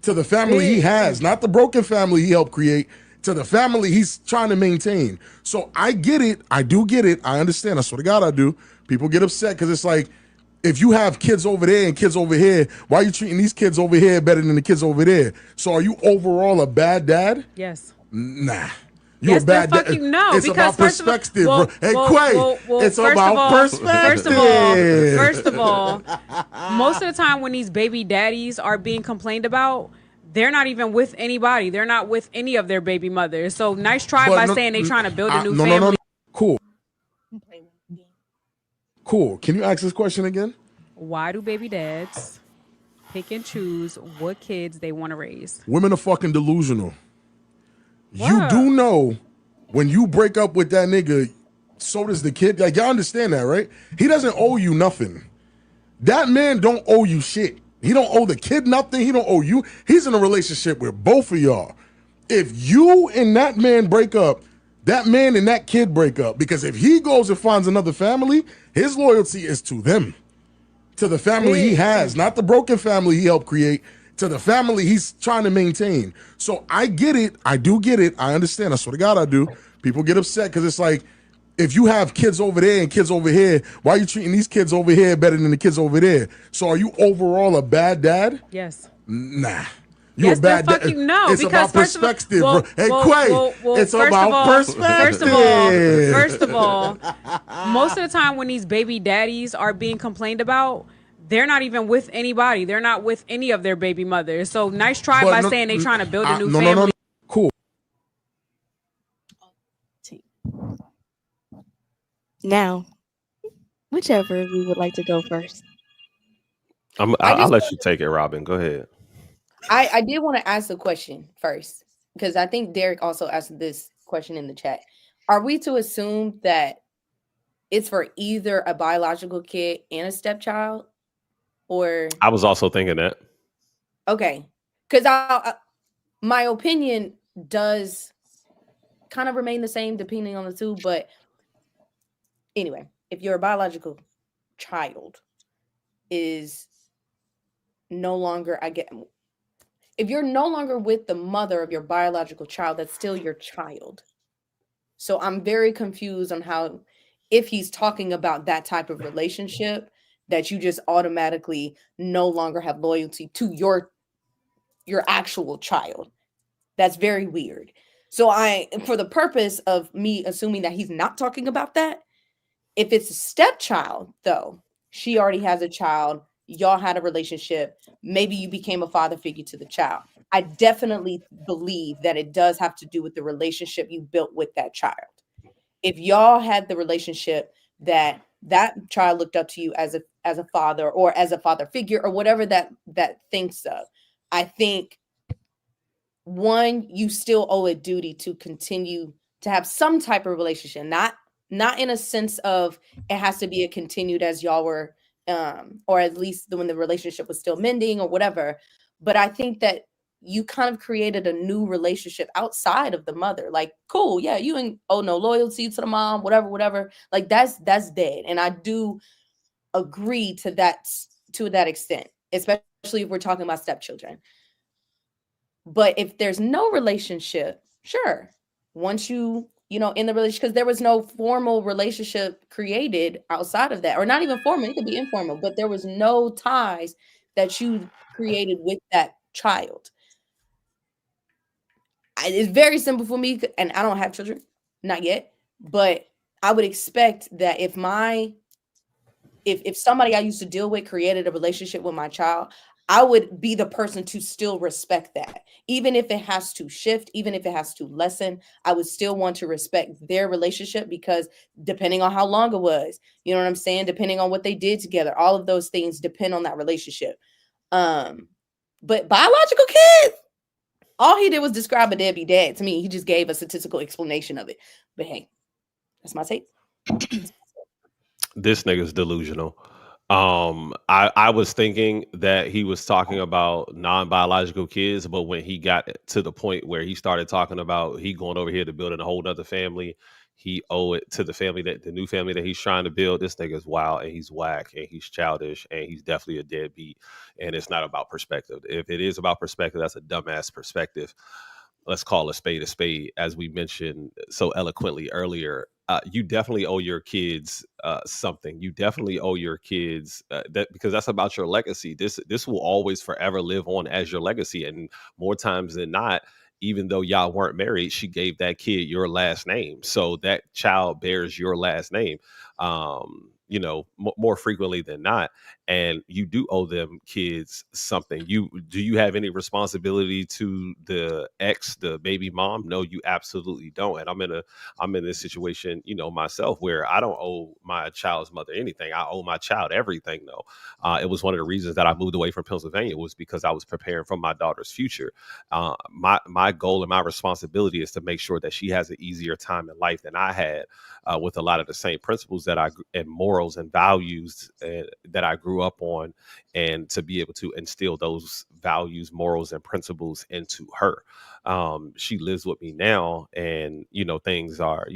to the family he has, not the broken family he helped create, to the family he's trying to maintain. So I get it. I do get it. I understand. I swear to God I do. People get upset because it's like, if you have kids over there and kids over here, why are you treating these kids over here better than the kids over there? So are you overall a bad dad? Yes. Nah. Yes, a bad fucking dad. no. It's Because about perspective, bro. Hey, Quay, it's about perspective. First of all, most of the time when these baby daddies are being complained about, they're not even with anybody. They're not with any of their baby mothers. So nice try by saying they trying to build a new family. No. Cool. Cool. Can you ask this question again? Why do baby dads pick and choose what kids they want to raise? Women are fucking delusional. You do know when you break up with that nigga, so does the kid. Like, y'all understand that, right? He doesn't owe you nothing. That man don't owe you shit. He don't owe the kid nothing. He don't owe you. He's in a relationship with both of y'all. If you and that man break up, that man and that kid break up. Because if he goes and finds another family, his loyalty is to them. To the family he has, not the broken family he helped create, to the family he's trying to maintain. So I get it. I do get it. I understand. I swear to God I do. People get upset because it's like, if you have kids over there and kids over here, why are you treating these kids over here better than the kids over there? So are you overall a bad dad? Yes. Nah. You a bad dad. No, it's because about perspective, bro. Hey, Quay, it's about perspective. First of all, most of the time when these baby daddies are being complained about, they're not even with anybody. They're not with any of their baby mothers. So nice try by saying they trying to build a new family. No. Cool. Now, whichever of you would like to go first. I'll let you take it, Robin. Go ahead. I did want to ask a question first, because I think Derek also asked this question in the chat. Are we to assume that it's for either a biological kid and a stepchild? Or I was also thinking that. Okay. Because my opinion does kind of remain the same depending on the two. But anyway, if your biological child is no longer, if you're no longer with the mother of your biological child, that's still your child. So I'm very confused on how, if he's talking about that type of relationship, that you just automatically no longer have loyalty to your actual child. That's very weird. So for the purpose of me assuming that he's not talking about that, if it's a stepchild, though, she already has a child, y'all had a relationship, maybe you became a father figure to the child. I definitely believe that it does have to do with the relationship you built with that child. If y'all had the relationship that child looked up to you as a father or as a father figure or whatever that thinks of, I think, one, you still owe a duty to continue to have some type of relationship, not in a sense of it has to be a continued as y'all were, or at least when the relationship was still mending or whatever. But I think that you kind of created a new relationship outside of the mother. Like, cool, yeah, you ain't owe no loyalty to the mom, whatever. Like that's dead. And I do agree to that extent, especially if we're talking about stepchildren. But if there's no relationship, sure. Once you in the relationship, because there was no formal relationship created outside of that, or not even formal, it could be informal, but there was no ties that you created with that child. It's very simple for me, and I don't have children, not yet, but I would expect that if somebody I used to deal with created a relationship with my child, I would be the person to still respect that. Even if it has to shift, even if it has to lessen, I would still want to respect their relationship, because depending on how long it was, you know what I'm saying? Depending on what they did together, all of those things depend on that relationship. But biological kids, all he did was describe a deadbeat dad to me. He just gave a statistical explanation of it. But hey, that's my take. This nigga's delusional. I was thinking that he was talking about non-biological kids, but when he got to the point where he started talking about he going over here to building a whole other family, he owe it to the family, that the new family that he's trying to build. This nigga is wild and he's whack and he's childish and he's definitely a deadbeat. And it's not about perspective. If it is about perspective, that's a dumbass perspective. Let's call a spade, as we mentioned so eloquently earlier. You definitely owe your kids something. You definitely owe your kids that, because that's about your legacy. This will always forever live on as your legacy. And more times than not, even though y'all weren't married, she gave that kid your last name, so that child bears your last name. More frequently than not, and you do owe them kids something. Do you have any responsibility to the baby mom? No, you absolutely don't. And I'm in this situation, myself, where I don't owe my child's mother anything. I owe my child everything, though. It was one of the reasons that I moved away from Pennsylvania, was because I was preparing for my daughter's future. My goal and my responsibility is to make sure that she has an easier time in life than I had, with a lot of the same principles and morals and values that I grew up on, and to be able to instill those values, morals, and principles into her. She lives with me now, and things are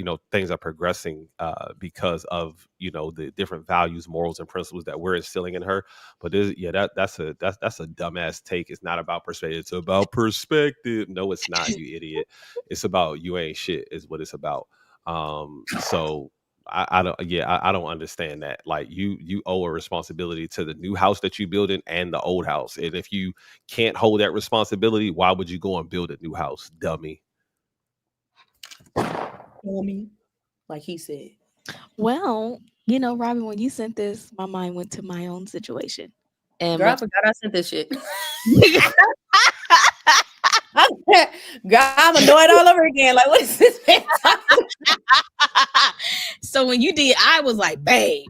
progressing because of the different values, morals, and principles that we're instilling in her. But that's a dumbass take. It's not about perspective. It's about perspective. No, it's not, you idiot. It's about you ain't shit is what it's about. So I don't understand that. Like, you owe a responsibility to the new house that you build in and the old house. And if you can't hold that responsibility, why would you go and build a new house, dummy? Dummy, like he said. Well, Robin, when you sent this, my mind went to my own situation. And girl, I forgot I sent this shit. God, I'm gonna do it all over again. Like, what is this man talking about? So when you did, I was like, babe,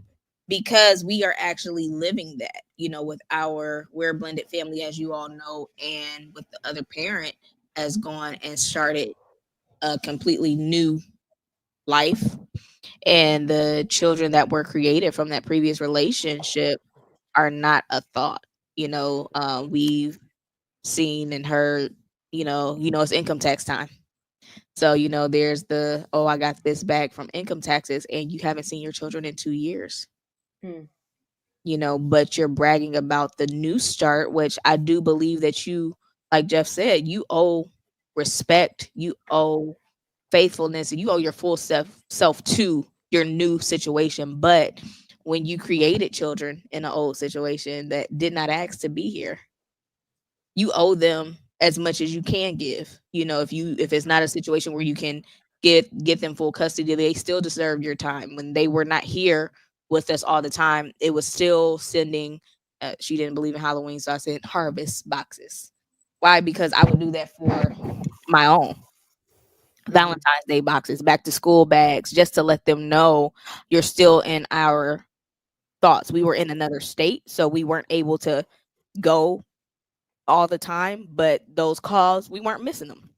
because we are actually living that, we're a blended family, as you all know, and with the other parent has gone and started a completely new life. And the children that were created from that previous relationship are not a thought. We've seen and heard, it's income tax time. So, there's I got this back from income taxes, and you haven't seen your children in 2 years. But you're bragging about the new start, which I do believe that you, like Jeff said, you owe respect, you owe faithfulness, and you owe your full self to your new situation. But when you created children in an old situation that did not ask to be here, you owe them as much as you can give. If it's not a situation where you can get them full custody, they still deserve your time. When they were not here with us all the time, it was still sending. She didn't believe in Halloween, so I said harvest boxes. Why? Because I would do that for my own. Valentine's Day boxes, back to school bags, just to let them know you're still in our thoughts. We were in another state, so we weren't able to go all the time, but those calls, we weren't missing them.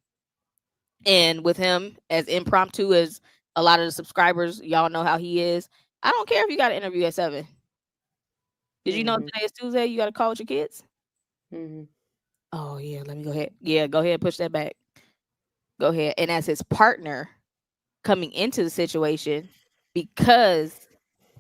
And with him, as impromptu as a lot of the subscribers, y'all know how he is. I don't care if you got an interview at 7. Did you know today is Tuesday? You got to call with your kids? Oh, yeah. Let me go ahead. Yeah, go ahead and push that back. Go ahead. And as his partner coming into the situation, because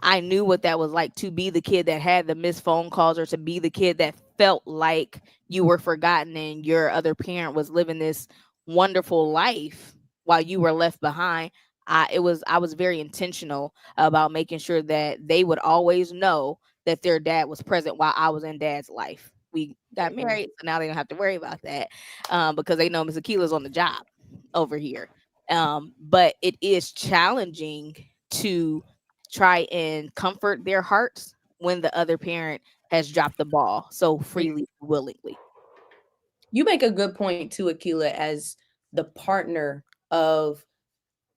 I knew what that was like to be the kid that had the missed phone calls, or to be the kid that felt like you were forgotten and your other parent was living this wonderful life while you were left behind. I was very intentional about making sure that they would always know that their dad was present while I was in dad's life. We got married, so now they don't have to worry about that, because they know Miss Akila's on the job over here. But it is challenging to try and comfort their hearts when the other parent has dropped the ball so freely, willingly. You make a good point too, Akila, as the partner of,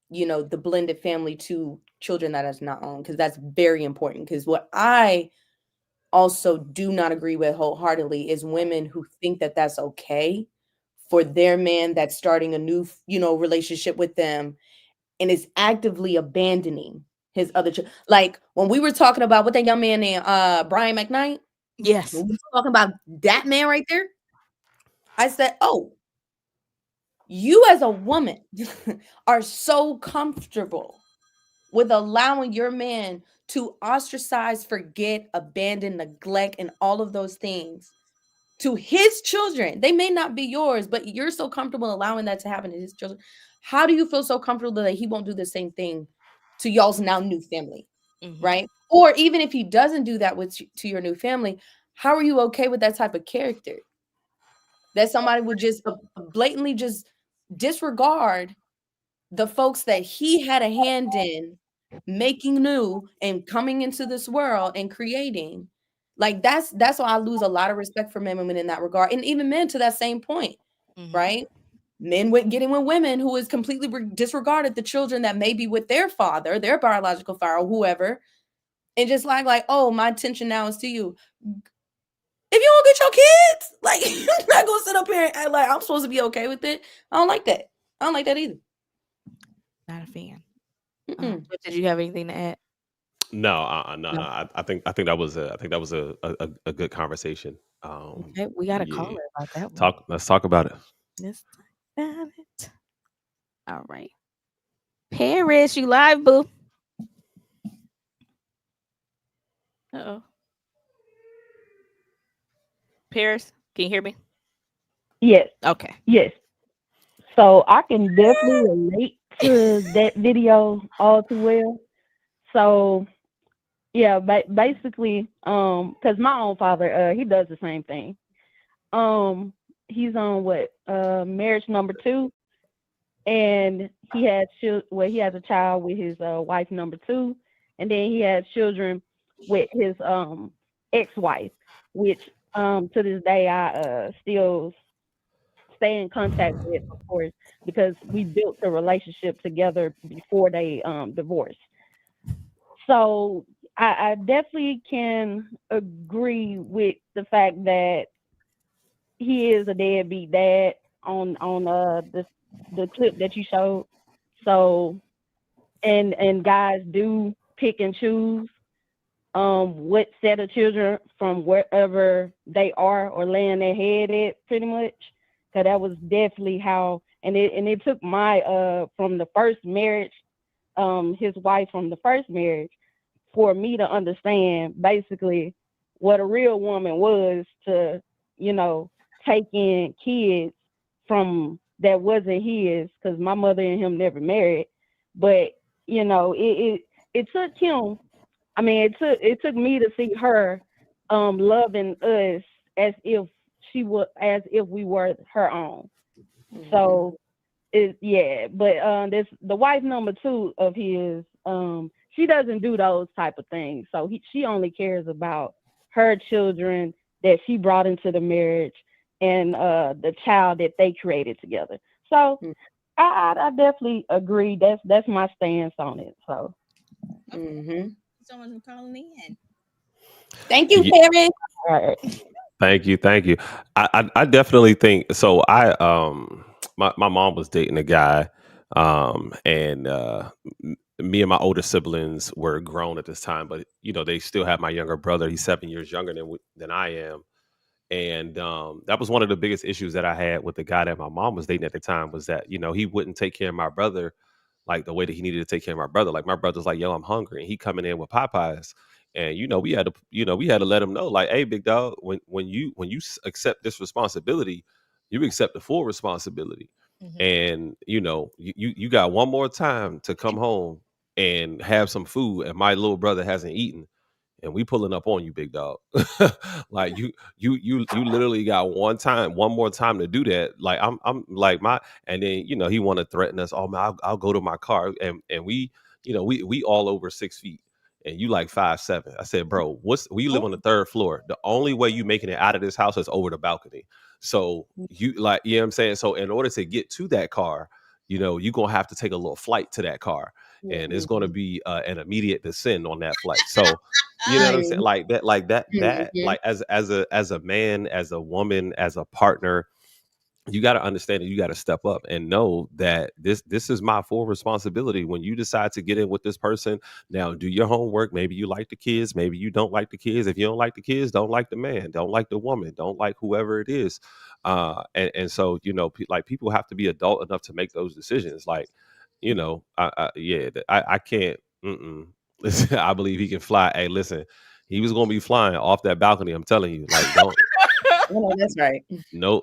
the blended family to children that is not owned, because that's very important. Because what I also do not agree with wholeheartedly is women who think that that's okay for their man that's starting a new, relationship with them and is actively abandoning his other like when we were talking about what that young man named Brian McKnight. Yes. When we were talking about that man right there, I said, you as a woman are so comfortable with allowing your man to ostracize, forget, abandon, neglect, and all of those things to his children? They may not be yours, but you're so comfortable allowing that to happen to his children. How do you feel so comfortable that he won't do the same thing to y'all's now new family? Right? Or even if he doesn't do that to your new family, how are you okay with that type of character? That somebody would just blatantly just disregard the folks that he had a hand in making new and coming into this world and creating. Like that's why I lose a lot of respect for men and women in that regard, and even men to that same point, right? Men getting with women who is completely disregarded the children that may be with their father, their biological father, or whoever, and just like, oh, my attention now is to you. If you don't get your kids, like, you're not gonna sit up here and act like I'm supposed to be okay with it. I don't like that. I don't like that either. Not a fan. But did you have anything to add? No. I think that was a good conversation. Okay, we got a caller about that one. Let's talk about it. Let's talk about it. All right. Paris, you live, boo. Uh-oh. Paris, can you hear me? Yes. Okay. Yes. So I can definitely relate to that video all too well. So yeah, basically, because my own father, he does the same thing. He's on marriage number 2, and he has he has a child with his wife number 2, and then he has children with his ex-wife, which to this day I still stay in contact with, of course, because we built a relationship together before they divorced. So I definitely can agree with the fact that he is a deadbeat dad on the clip that you showed. So and guys do pick and choose what set of children from wherever they are or laying their head at, pretty much. Cause that was definitely how, and it took my from the first marriage, his wife from the first marriage, for me to understand basically what a real woman was, to, take in kids from that wasn't his, because my mother and him never married. But it took him. I mean, it took me to see her loving us as if we were her own. So but the wife number 2 of his, she doesn't do those type of things. So she only cares about her children that she brought into the marriage and the child that they created together. So I definitely agree. That's my stance on it. So So much for calling in. Thank you, Paris. All right. Thank you. I definitely think so. My mom was dating a guy, and me and my older siblings were grown at this time, but they still have my younger brother. He's 7 years younger than I am, and that was one of the biggest issues that I had with the guy that my mom was dating at the time, was that he wouldn't take care of my brother like the way that he needed to take care of my brother. Like, my brother's like, yo, I'm hungry, and he coming in with Popeyes. And we had to let him know, like, hey, big dog, when you accept this responsibility, you accept the full responsibility. And you got one more time to come home and have some food, and my little brother hasn't eaten, and we pulling up on you, big dog. Like, you literally got one more time to do that. Like, I'm like, and then he want to threaten us. Oh man, I'll go to my car, and we all over 6 feet, and you like 5'7". I said, bro, we live on the 3rd floor. The only way you making it out of this house is over the balcony. So you know what I'm saying? So in order to get to that car, you're gonna have to take a little flight to that car. And it's going to be an immediate descent on that flight. So you know what I'm saying? Like that, like as a man, as a woman, as a partner, you got to understand that you got to step up and know that this is my full responsibility. When you decide to get in with this person, now do your homework. Maybe you like the kids, maybe you don't like the kids. If you don't like the kids, don't like the man, don't like the woman, don't like whoever it is. And so like, people have to be adult enough to make those decisions. Like, I can't Listen, I believe he can fly. Hey, listen, he was gonna be flying off that balcony. I'm telling you, like, don't. That's right. No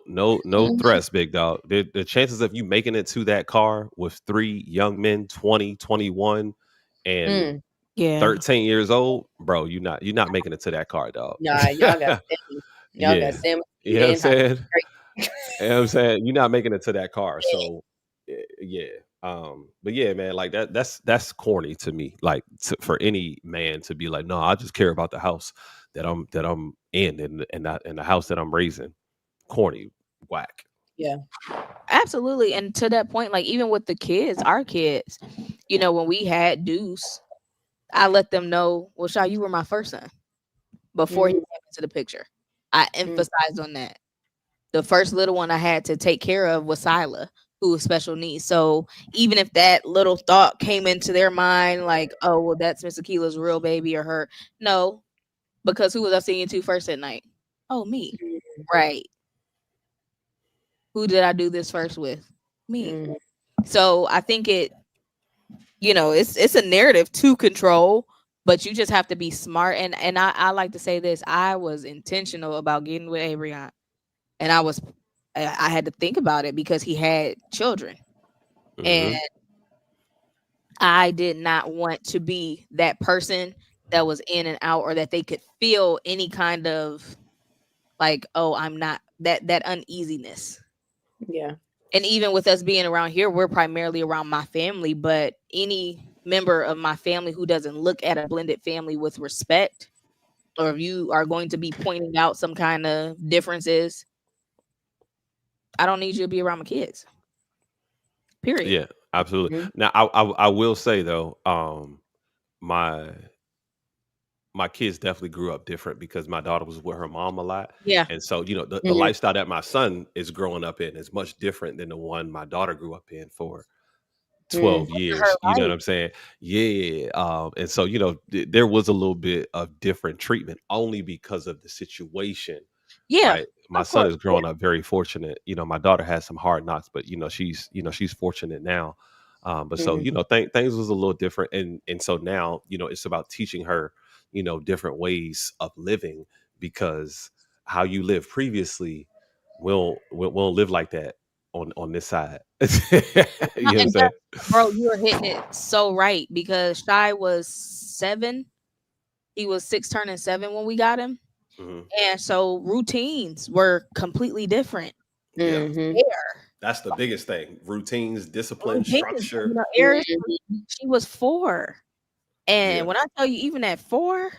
threats, big dog. The chances of you making it to that car with 3 young men, 20, 21, and 13 years old, bro, you're not making it to that car, dog. Nah, y'all got Yeah. Sam. You know what I'm saying? You know what I'm saying? You're not making it to that car. So yeah. But yeah, man, like that's corny to me. Like for any man to be like, no, I just care about the house that I'm in and not in the house that I'm raising. Corny, whack. Yeah. Absolutely. And to that point, like even with the kids, our kids, when we had Deuce, I let them know, well, Shaw, you were my first son before he came into the picture. I emphasized on that. The first little one I had to take care of was Sila, who was special needs. So even if that little thought came into their mind, like, oh, well, that's Miss Akila's real baby or her. No, because who was I singing to first at night? Oh, me. Right. Who did I do this first with? Me. So I think it's a narrative to control, but you just have to be smart. And I like to say this. I was intentional about getting with Abrion. And I had to think about it because he had children. And I did not want to be that person that was in and out, or that they could feel any kind of like, oh, I'm not that uneasiness. Yeah. And even with us being around here, we're primarily around my family, but any member of my family who doesn't look at a blended family with respect, or if you are going to be pointing out some kind of differences, I don't need you to be around my kids. Period. Yeah, absolutely. Now, I will say though, my kids definitely grew up different because my daughter was with her mom a lot. Yeah. And so, the lifestyle that my son is growing up in is much different than the one my daughter grew up in for 12 years. You know what I'm saying? Yeah. And so, there was a little bit of different treatment only because of the situation. Yeah. Right. My son is growing up very fortunate. My daughter has some hard knocks, but she's fortunate now. But so, things was a little different. And so now, it's about teaching her, different ways of living, because how you lived previously will live like that on this side. You know what I'm saying? Bro, you are hitting it so right, because Shy was 7. He was 6 turning 7 when we got him. And so routines were completely different. Yeah. That's the biggest thing. Routines, discipline, structure. Eris, she was 4. And when I tell you, even at 4,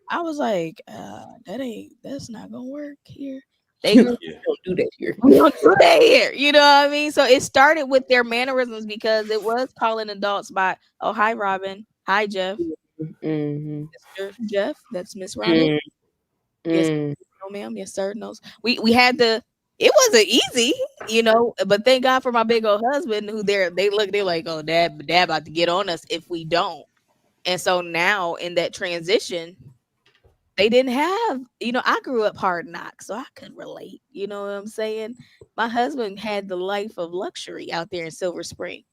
I was like, that's not gonna work here. They don't do that here. We don't do that here. You know what I mean? So it started with their mannerisms, because it was calling adults by, oh, hi, Robin. Hi, Jeff. Mr. Jeff, that's Miss Robin. Yes, no, ma'am. Yes, sir. No. We had it wasn't easy, but thank God for my big old husband, who they're like, oh, dad about to get on us if we don't. And so now in that transition, they didn't have, I grew up hard knocks, so I could relate. You know what I'm saying? My husband had the life of luxury out there in Silver Spring.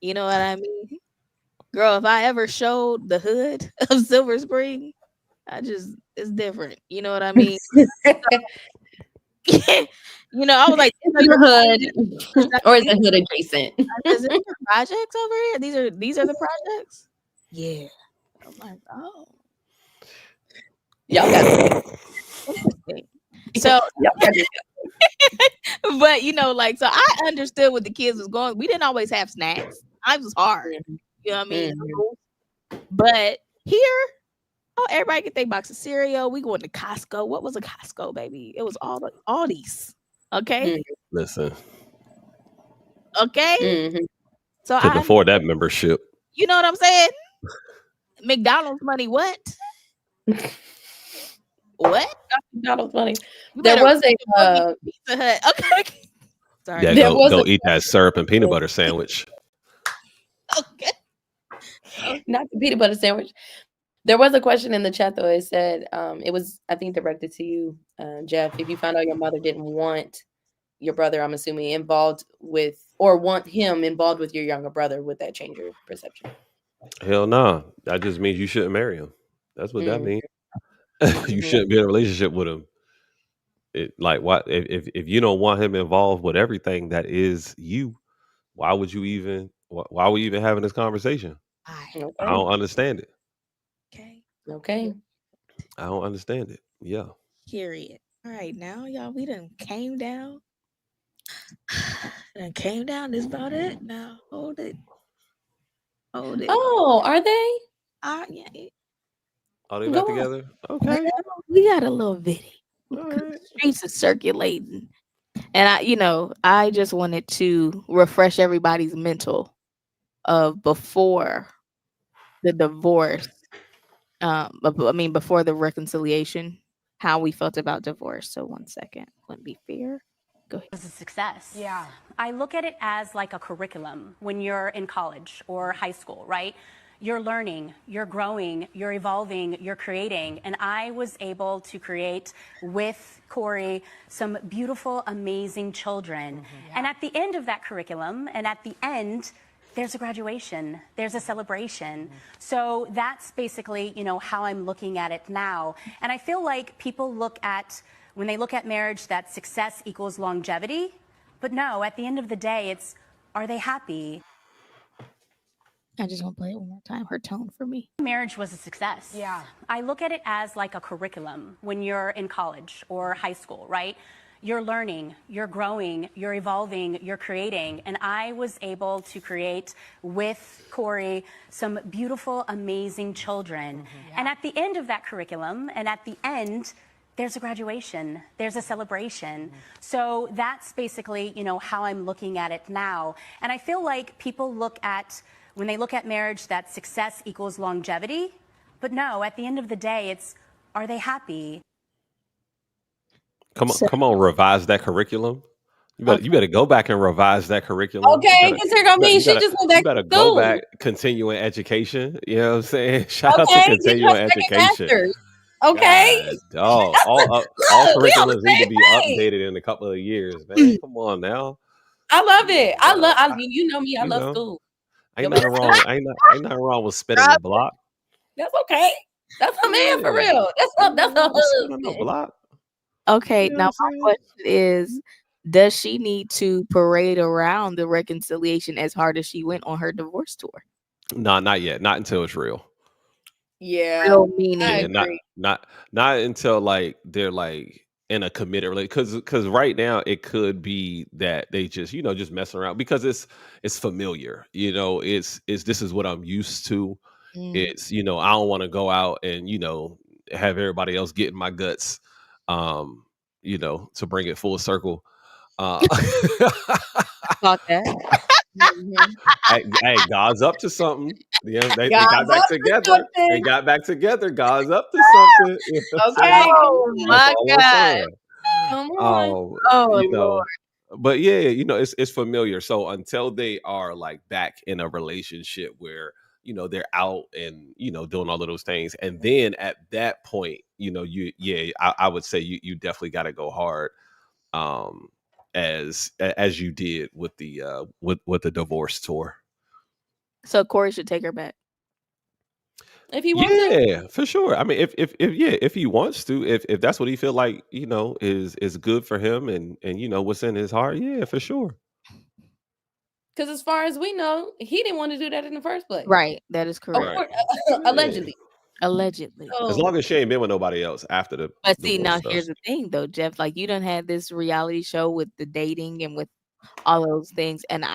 You know what I mean? Girl, if I ever showed the hood of Silver Spring, it's different. You know what I mean? I was like, your hood, or is the hood adjacent? Is there projects over here? These are the projects? Yeah. I'm like, oh. Y'all got interesting. So, but so I understood what the kids was going. We didn't always have snacks. I was hard. You know what I mean? But here, everybody get their box of cereal. We going to Costco. What was a Costco, baby? It was all these. Okay. Listen. Okay. So couldn't afford that membership. You know what I'm saying? McDonald's money, what? What? McDonald's money. There was a Pizza Hut. Okay. Sorry. Yeah, go eat that syrup and peanut butter sandwich. Okay. Not the peanut butter sandwich. There was a question in the chat, though. It said, it was, I think, directed to you, Jeff. If you found out your mother didn't want your brother, I'm assuming, involved with, or want him involved with your younger brother, would that change your perception? Hell nah. That just means you shouldn't marry him. That's what that means. You shouldn't be in a relationship with him. It like what if you don't want him involved with everything that is you, why would you even why are we even having this conversation? I Okay. don't understand it. Okay. I don't understand it. Yeah. Period. All right, now y'all, we done came down. Done came down. This about it. Now hold it. Hold it. Oh, are they? Yeah. Are they Go back on. together? Okay. We got a little bitty. All right. Streets is circulating. And I just wanted to refresh everybody's mental of before the divorce. Before the reconciliation, how we felt about divorce. So 1 second. Let me be fair. Go ahead. Was a success. Yeah. I look at it as like a curriculum when you're in college or high school, right? You're learning, you're growing, you're evolving, you're creating. And I was able to create with Corey some beautiful, amazing children. And at the end of that curriculum, and at the end, there's a graduation, there's a celebration. So that's basically, how I'm looking at it now. And I feel like people when they look at marriage, that success equals longevity. But no, at the end of the day, it's, are they happy? I just want to play it one more time. Her tone for me. Marriage was a success. Yeah. I look at it as like a curriculum when you're in college or high school, right? You're learning, you're growing, you're evolving, you're creating. And I was able to create with Corey some beautiful, amazing children. And at the end of that curriculum, and at the end, there's a graduation, there's a celebration. So that's basically, how I'm looking at it now. And I feel like people when they look at marriage, that success equals longevity. But no, at the end of the day, it's, are they happy? Come on, revise that curriculum. You better go back and revise that curriculum. Okay, because they're gonna mean she just went back You better to go school. back, continuing education. You know what I'm saying? Shout out to Okay, get continuing your second education. master's. Okay. God, all We on the curriculums need to same be page. updated in a couple of years, man. Come on now. I love it. You know me. I You love know, school. ain't Go back nothing to wrong. school. Ain't nothing wrong with spitting the block. That's okay. That's a man for real. That's a Spitting the husband. block. Okay, You know now what my I'm saying? question is, does she need to parade around the reconciliation as hard as she went on her divorce tour? No, not yet. Not until it's real. Yeah. Real I meaning. agree. Not until like they're like in a committed relationship. Because right now it could be that they just just messing around because it's familiar. It's this is what I'm used to. It's I don't want to go out and have everybody else get in my guts. To bring it full circle. Thought that. Hey, God's up to something. Yeah, they got God's back up to together. They something. got back together. God's up to something. You know what I'm saying? Okay. Oh That's my all I'm God. saying. Come on. Oh Lord. But yeah, it's familiar. So until they are like back in a relationship where they're out and doing all of those things, and then at that point, I would say you definitely got to go hard, as you did with the with the divorce tour. So Corey should take her back. If he wants to. Yeah, for sure. I mean, if he wants to, if that's what he feel like, is good for him and what's in his heart, yeah, for sure. Because as far as we know, he didn't want to do that in the first place. Right. That is correct. Right. Allegedly. Allegedly. As long as she ain't been with nobody else after the But see, divorce now stuff. here's the thing though, Jeff. Like you done had this reality show with the dating and with all those things. And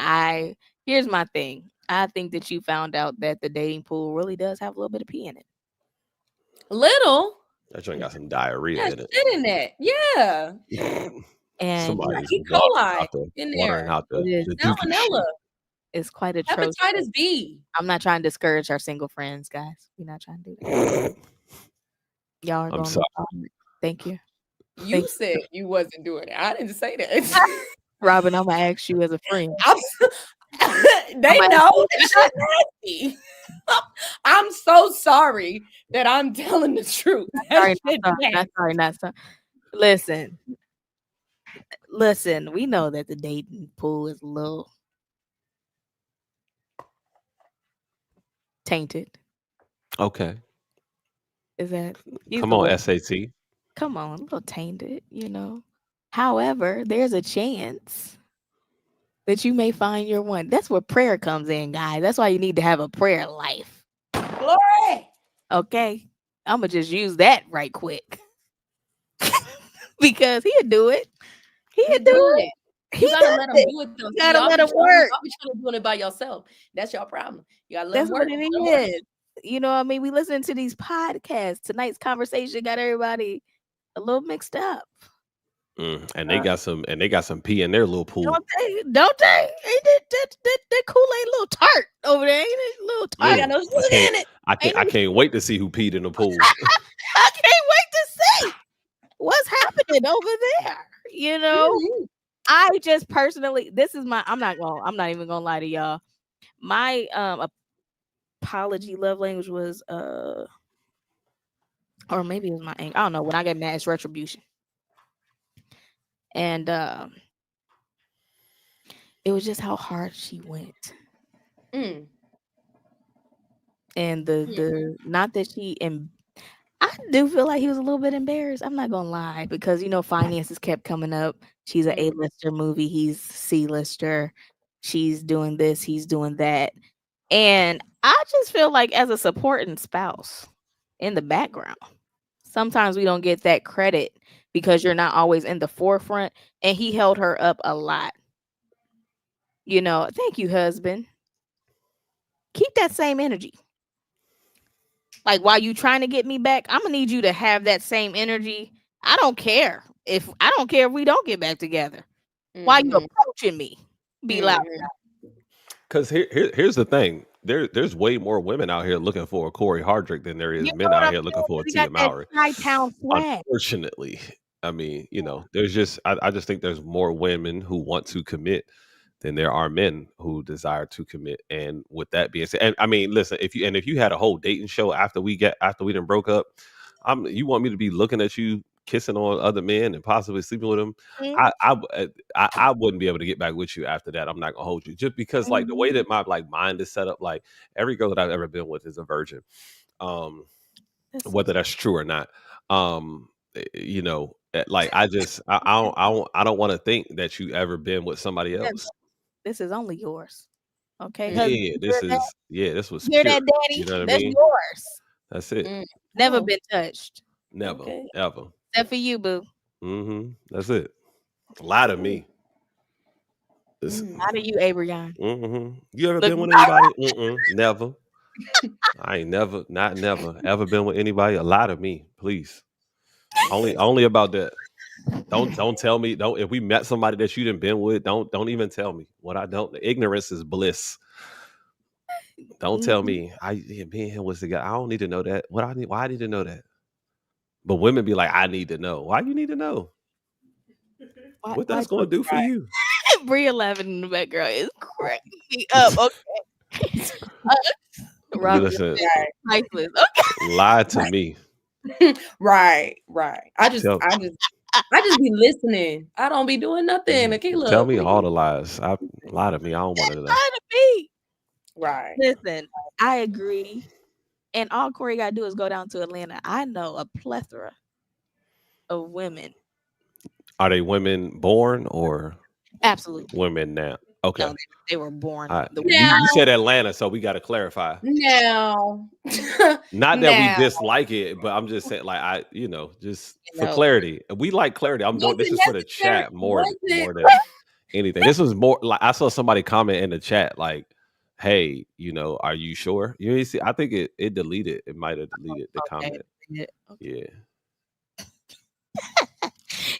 here's my thing. I think that you found out that the dating pool really does have a little bit of pee in it. Little. That joint got some diarrhea Yeah, in it. shit in that. Yeah. And Somebody's E. coli in watering there. out the dookie shit. Salmonella. It's quite atrocious. Hepatitis B. I'm not trying to discourage our single friends, guys. We're not trying to do that. Y'all are I'm going sorry. Thank you. You said you wasn't doing it. I didn't say that. Robin, I'm gonna ask you as a friend. They know that shit nasty. I'm so sorry that I'm telling the truth. Sorry, not sorry. Listen, we know that the dating pool is low. tainted. Okay. Is that Come on, SAT. Come on, a little tainted, However, there's a chance that you may find your one. That's where prayer comes in, guys. That's why you need to have a prayer life. Glory. Okay. I'm going to just use that right quick. Because he'll do it. He'll do it. You gotta let him do it though. You gotta let him work. Y'all be trying to do it by yourself. That's your problem. You gotta let him work. That's what it is. You know what I mean? We listen to these podcasts. Tonight's conversation got everybody a little mixed up. And they got some pee in their little pool. Don't they? Ain't that Kool-Aid little tart over there? Ain't it little tart? Yeah. Got no sugar in it. I can't wait to see who peed in the pool. I can't wait to see what's happening over there. I just personally, I'm not even gonna lie to y'all. My apology love language was or maybe it was my anger. I don't know. When I get mad, it's retribution. And it was just how hard she went. And the not that I do feel like he was a little bit embarrassed. I'm not gonna lie, because finances kept coming up. She's an A-lister movie, he's C-lister. She's doing this, he's doing that. And I just feel like as a supporting spouse in the background, sometimes we don't get that credit because you're not always in the forefront. And he held her up a lot. Thank you, husband. Keep that same energy. Like, while you trying to get me back, I'm gonna need you to have that same energy. I don't care if we don't get back together. Why you approaching me? Be loud. Because here's the thing. There's way more women out here looking for a Corey Hardrict than there is men out here looking for a Tia Mowry. Unfortunately, I mean, there's just I just think there's more women who want to commit than there are men who desire to commit. And with that being said, and I mean, listen, if you had a whole dating show after we done broke up, you want me to be looking at you kissing on other men and possibly sleeping with them? I wouldn't be able to get back with you after that. I'm not gonna hold you, just because like the way that my mind is set up, like every girl that I've ever been with is a virgin, whether that's true or not. Like I don't want to think that you ever been with somebody else. This is only yours. Okay. This was you're pure. That daddy. You know what That's I mean? yours. That's it. Never been touched. Never, ever. Except for you, boo. That's it. Lie to me. Lie to you, Abrion. You ever been with anybody? Never. I ain't never ever been with anybody. Lie to me, please. Only about that. Don't tell me. Don't, if we met somebody that you didn't been with, don't even tell me what I don't. Ignorance is bliss. Don't tell me. Me and him was the guy. I don't need to know that. Why I need to know that? But women be like, I need to know. Why you need to know? What that's going to do for you? Bree 11 in the background is cracking me up. Okay. Listen, lie to me. Right. I just be listening. I don't be doing nothing. Michaela, tell me all the lies. Lie to me. I don't want to know. Lie to me. Right. Listen, I agree. And all Corey got to do is go down to Atlanta. I know a plethora of women. Are they women born or absolutely women now? Okay. No, they were born. You said Atlanta, so we got to clarify. No. Not that we dislike it, but I'm just saying, like, just for clarity. We like clarity. I'm doing this is for the chat more than anything. This was more like I saw somebody comment in the chat, like, hey, are you sure? You see, I think it deleted. It might have deleted the comment. Yeah.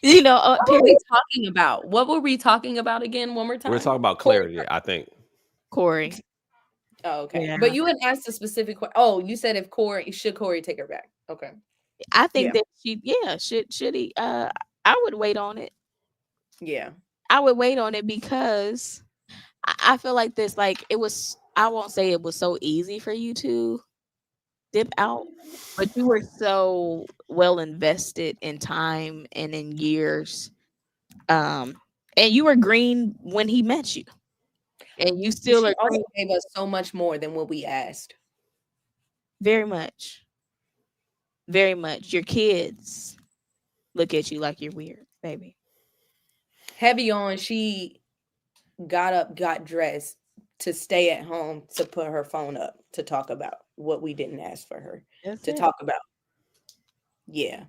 What were we talking about? What were we talking about again? One more time. We're talking about clarity, I think. Corey. Oh, okay. Yeah. But you had asked a specific question. Oh, you said should Corey take her back? Okay. I think that should he? I would wait on it. Yeah. I would wait on it because I feel like this, like it was. I won't say it was so easy for you to dip out, but you were so well invested in time and in years, and you were green when he met you, and you still also gave us so much more than what we asked. Very much. Very much. Your kids look at you like you're weird, baby. Heavy on, she got up, got dressed to stay at home to put her phone up to talk about what we didn't ask for her to talk about. Yeah.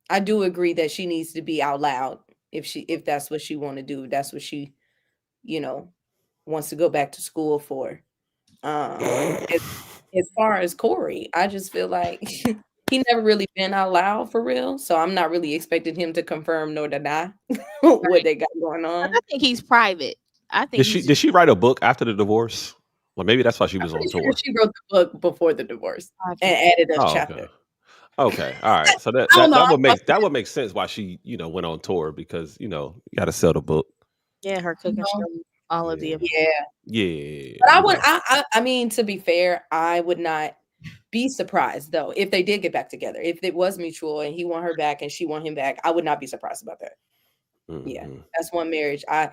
I do agree that she needs to be out loud if that's what she want to do, if that's what she, wants to go back to school for. As far as Corey, I just feel like he never really been out loud for real, so I'm not really expecting him to confirm nor deny what they got going on. I think he's private. I think Did she write a book after the divorce? Well, maybe that's why she was on Pretty tour. sure she wrote the book before the divorce and added a Oh, chapter. okay. All right. So I don't know, that would make sense why she, went on tour because, you got to sell the book. Yeah, her cooking show, all of the above. Yeah. But I mean, to be fair, I would not be surprised though if they did get back together. If it was mutual and he want her back and she want him back, I would not be surprised about that. Yeah, that's one marriage. I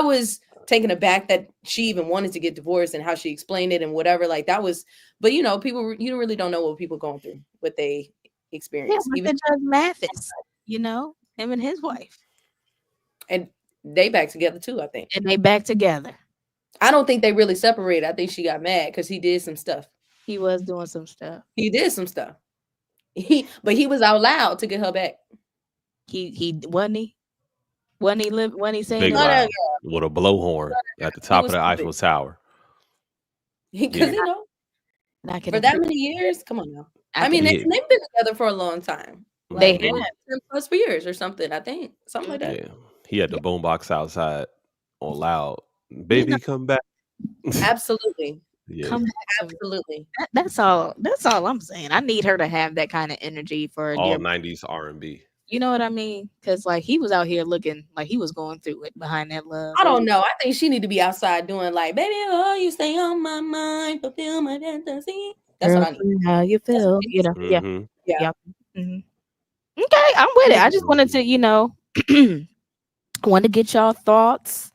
was taken aback that she even wanted to get divorced and how she explained it and whatever. Like that was, but people, you really don't know what people going through, what they experience. Yeah, even Judge Mathis, him and his wife, and they back together too. I think, and they back together. I don't think they really separated. I think she got mad because he did some stuff. He was doing some stuff. He did some stuff. But he was out loud to get her back. He wasn't he. When he saying Big loud with a blowhorn at the top of the Eiffel Tower. Because for that many years, come on now. I mean, they've been together for a long time. They have 10+ years or something. I think something like that. Yeah, he had the boombox outside on loud. Baby, come back. Absolutely. Yeah. Come back. Absolutely. That's all I'm saying. I need her to have that kind of energy for all 90s R&B. You know what I mean? Because like he was out here looking like he was going through it behind that love. I don't know. I think she need to be outside doing like, baby, oh, you stay on my mind, fulfill my fantasy. That's Girl, what I need. How you feel? Yeah. Yeah. Mm-hmm. Okay, I'm with it. I just wanted to, want to get y'all thoughts.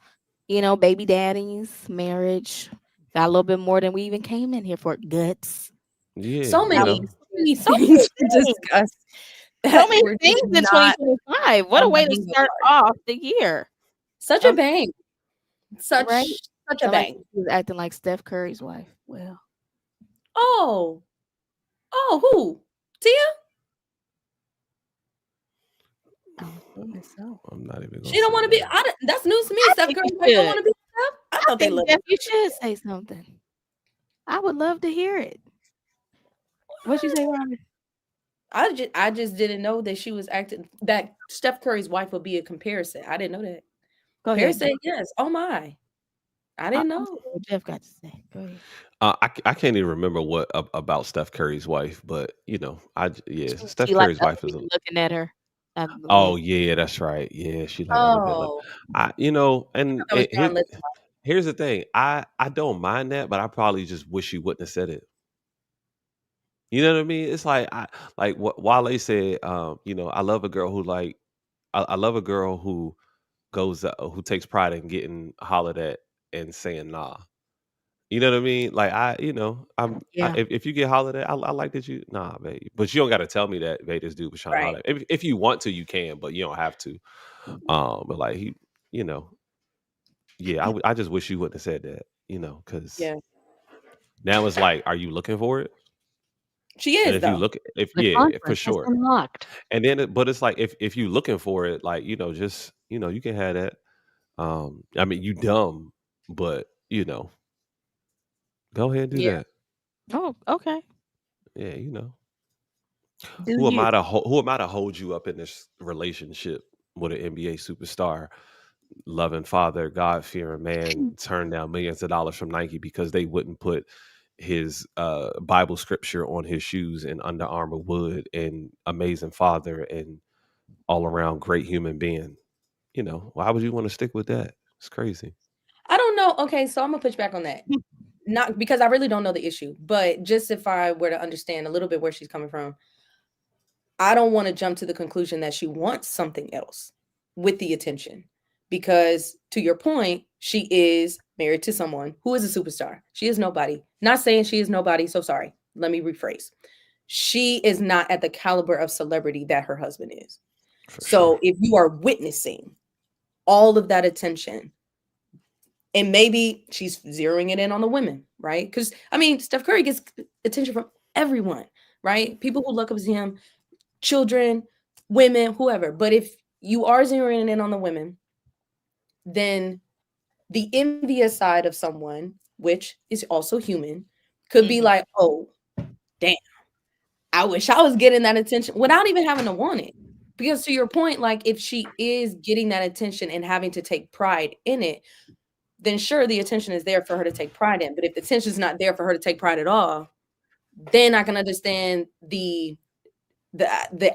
Baby daddies, marriage. Got a little bit more than we even came in here for. Guts. Yeah. So many things to discuss. So many things in 2025. What a way to start off the year. Such a bang. Such a bang. Like he was acting like Steph Curry's wife. Well. Oh, who? Tia? I'm not even. She don't want to be. That's news to me. Steph Curry don't want to be Steph. I thought they looked. You should say something. I would love to hear it. What you say, Robin? I just didn't know that she was acting that Steph Curry's wife would be a comparison. I didn't know that. Go Paris ahead. said yes. Oh my. I didn't know. What Jeff got to say. Go ahead. I can't even remember what about Steph Curry's wife, but Steph Curry's wife is looking at her. Oh yeah, that's right. Yeah, she like other good look. And here's the thing. I don't mind that, but I probably just wish she wouldn't have said it. You know what I mean? It's like what Wale said. I love a girl who I love a girl who goes who takes pride in getting hollered at and saying nah. You know what I mean? Like if you get hollered at, I like that you baby. But you don't got to tell me that this dude was trying to holler. If you want to, you can, but you don't have to. But like he, I just wish you wouldn't have said that. Because now it's like, are you looking for it? She is. And if you look, for sure. Unlocked. And then, but it's like if you looking for it, like just you can have that. I mean, you dumb, but go ahead and do that. Oh, okay. Yeah, who am I to hold you up in this relationship with an NBA superstar, loving father, God-fearing man, turn down millions of dollars from Nike because they wouldn't put his Bible scripture on his shoes and Under Armour wood, and amazing father and all around great human being. Why would you want to stick with that? It's crazy. I don't know. Okay, so I'm gonna push back on that. Not because I really don't know the issue, but just if I were to understand a little bit where she's coming from, I don't want to jump to the conclusion that she wants something else with the attention. Because to your point, she is married to someone who is a superstar. She is nobody. Not saying she is nobody, so sorry. let me rephrase. She is not at the caliber of celebrity that her husband is. So if you are witnessing all of that attention, and maybe she's zeroing it in on the women, right? Because I mean, Steph Curry gets attention from everyone, right? People who look up to him, children, women, whoever. But if you are zeroing in on the women, then the envious side of someone, which is also human, could be like, oh, damn, I wish I was getting that attention without even having to want it. Because to your point, like if she is getting that attention and having to take pride in it, then sure, the attention is there for her to take pride in. But if the attention is not there for her to take pride at all, then I can understand the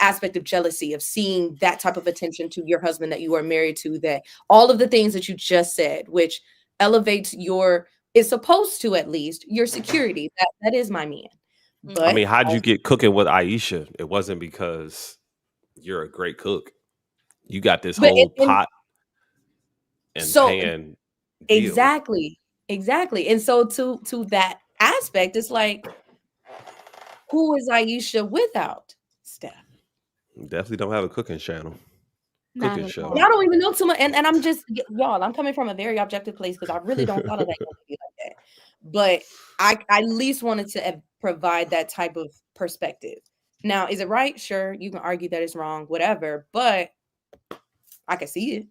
aspect of jealousy of seeing that type of attention to your husband that you are married to, that all of the things that you just said, which elevates is supposed to, at least, your security. That is my man. But I mean, how'd you get cooking with Aisha? It wasn't because you're a great cook. You got this whole pot and pan deal. Exactly. And so to that aspect, it's like, who is Aisha without Steph? Definitely don't have a cooking channel. Cooking show. I don't even know too much. And I'm just, y'all, I'm coming from a very objective place because I really don't follow that like that. But I at least wanted to provide that type of perspective. Now, is it right? Sure, you can argue that it's wrong, whatever. But I can see it.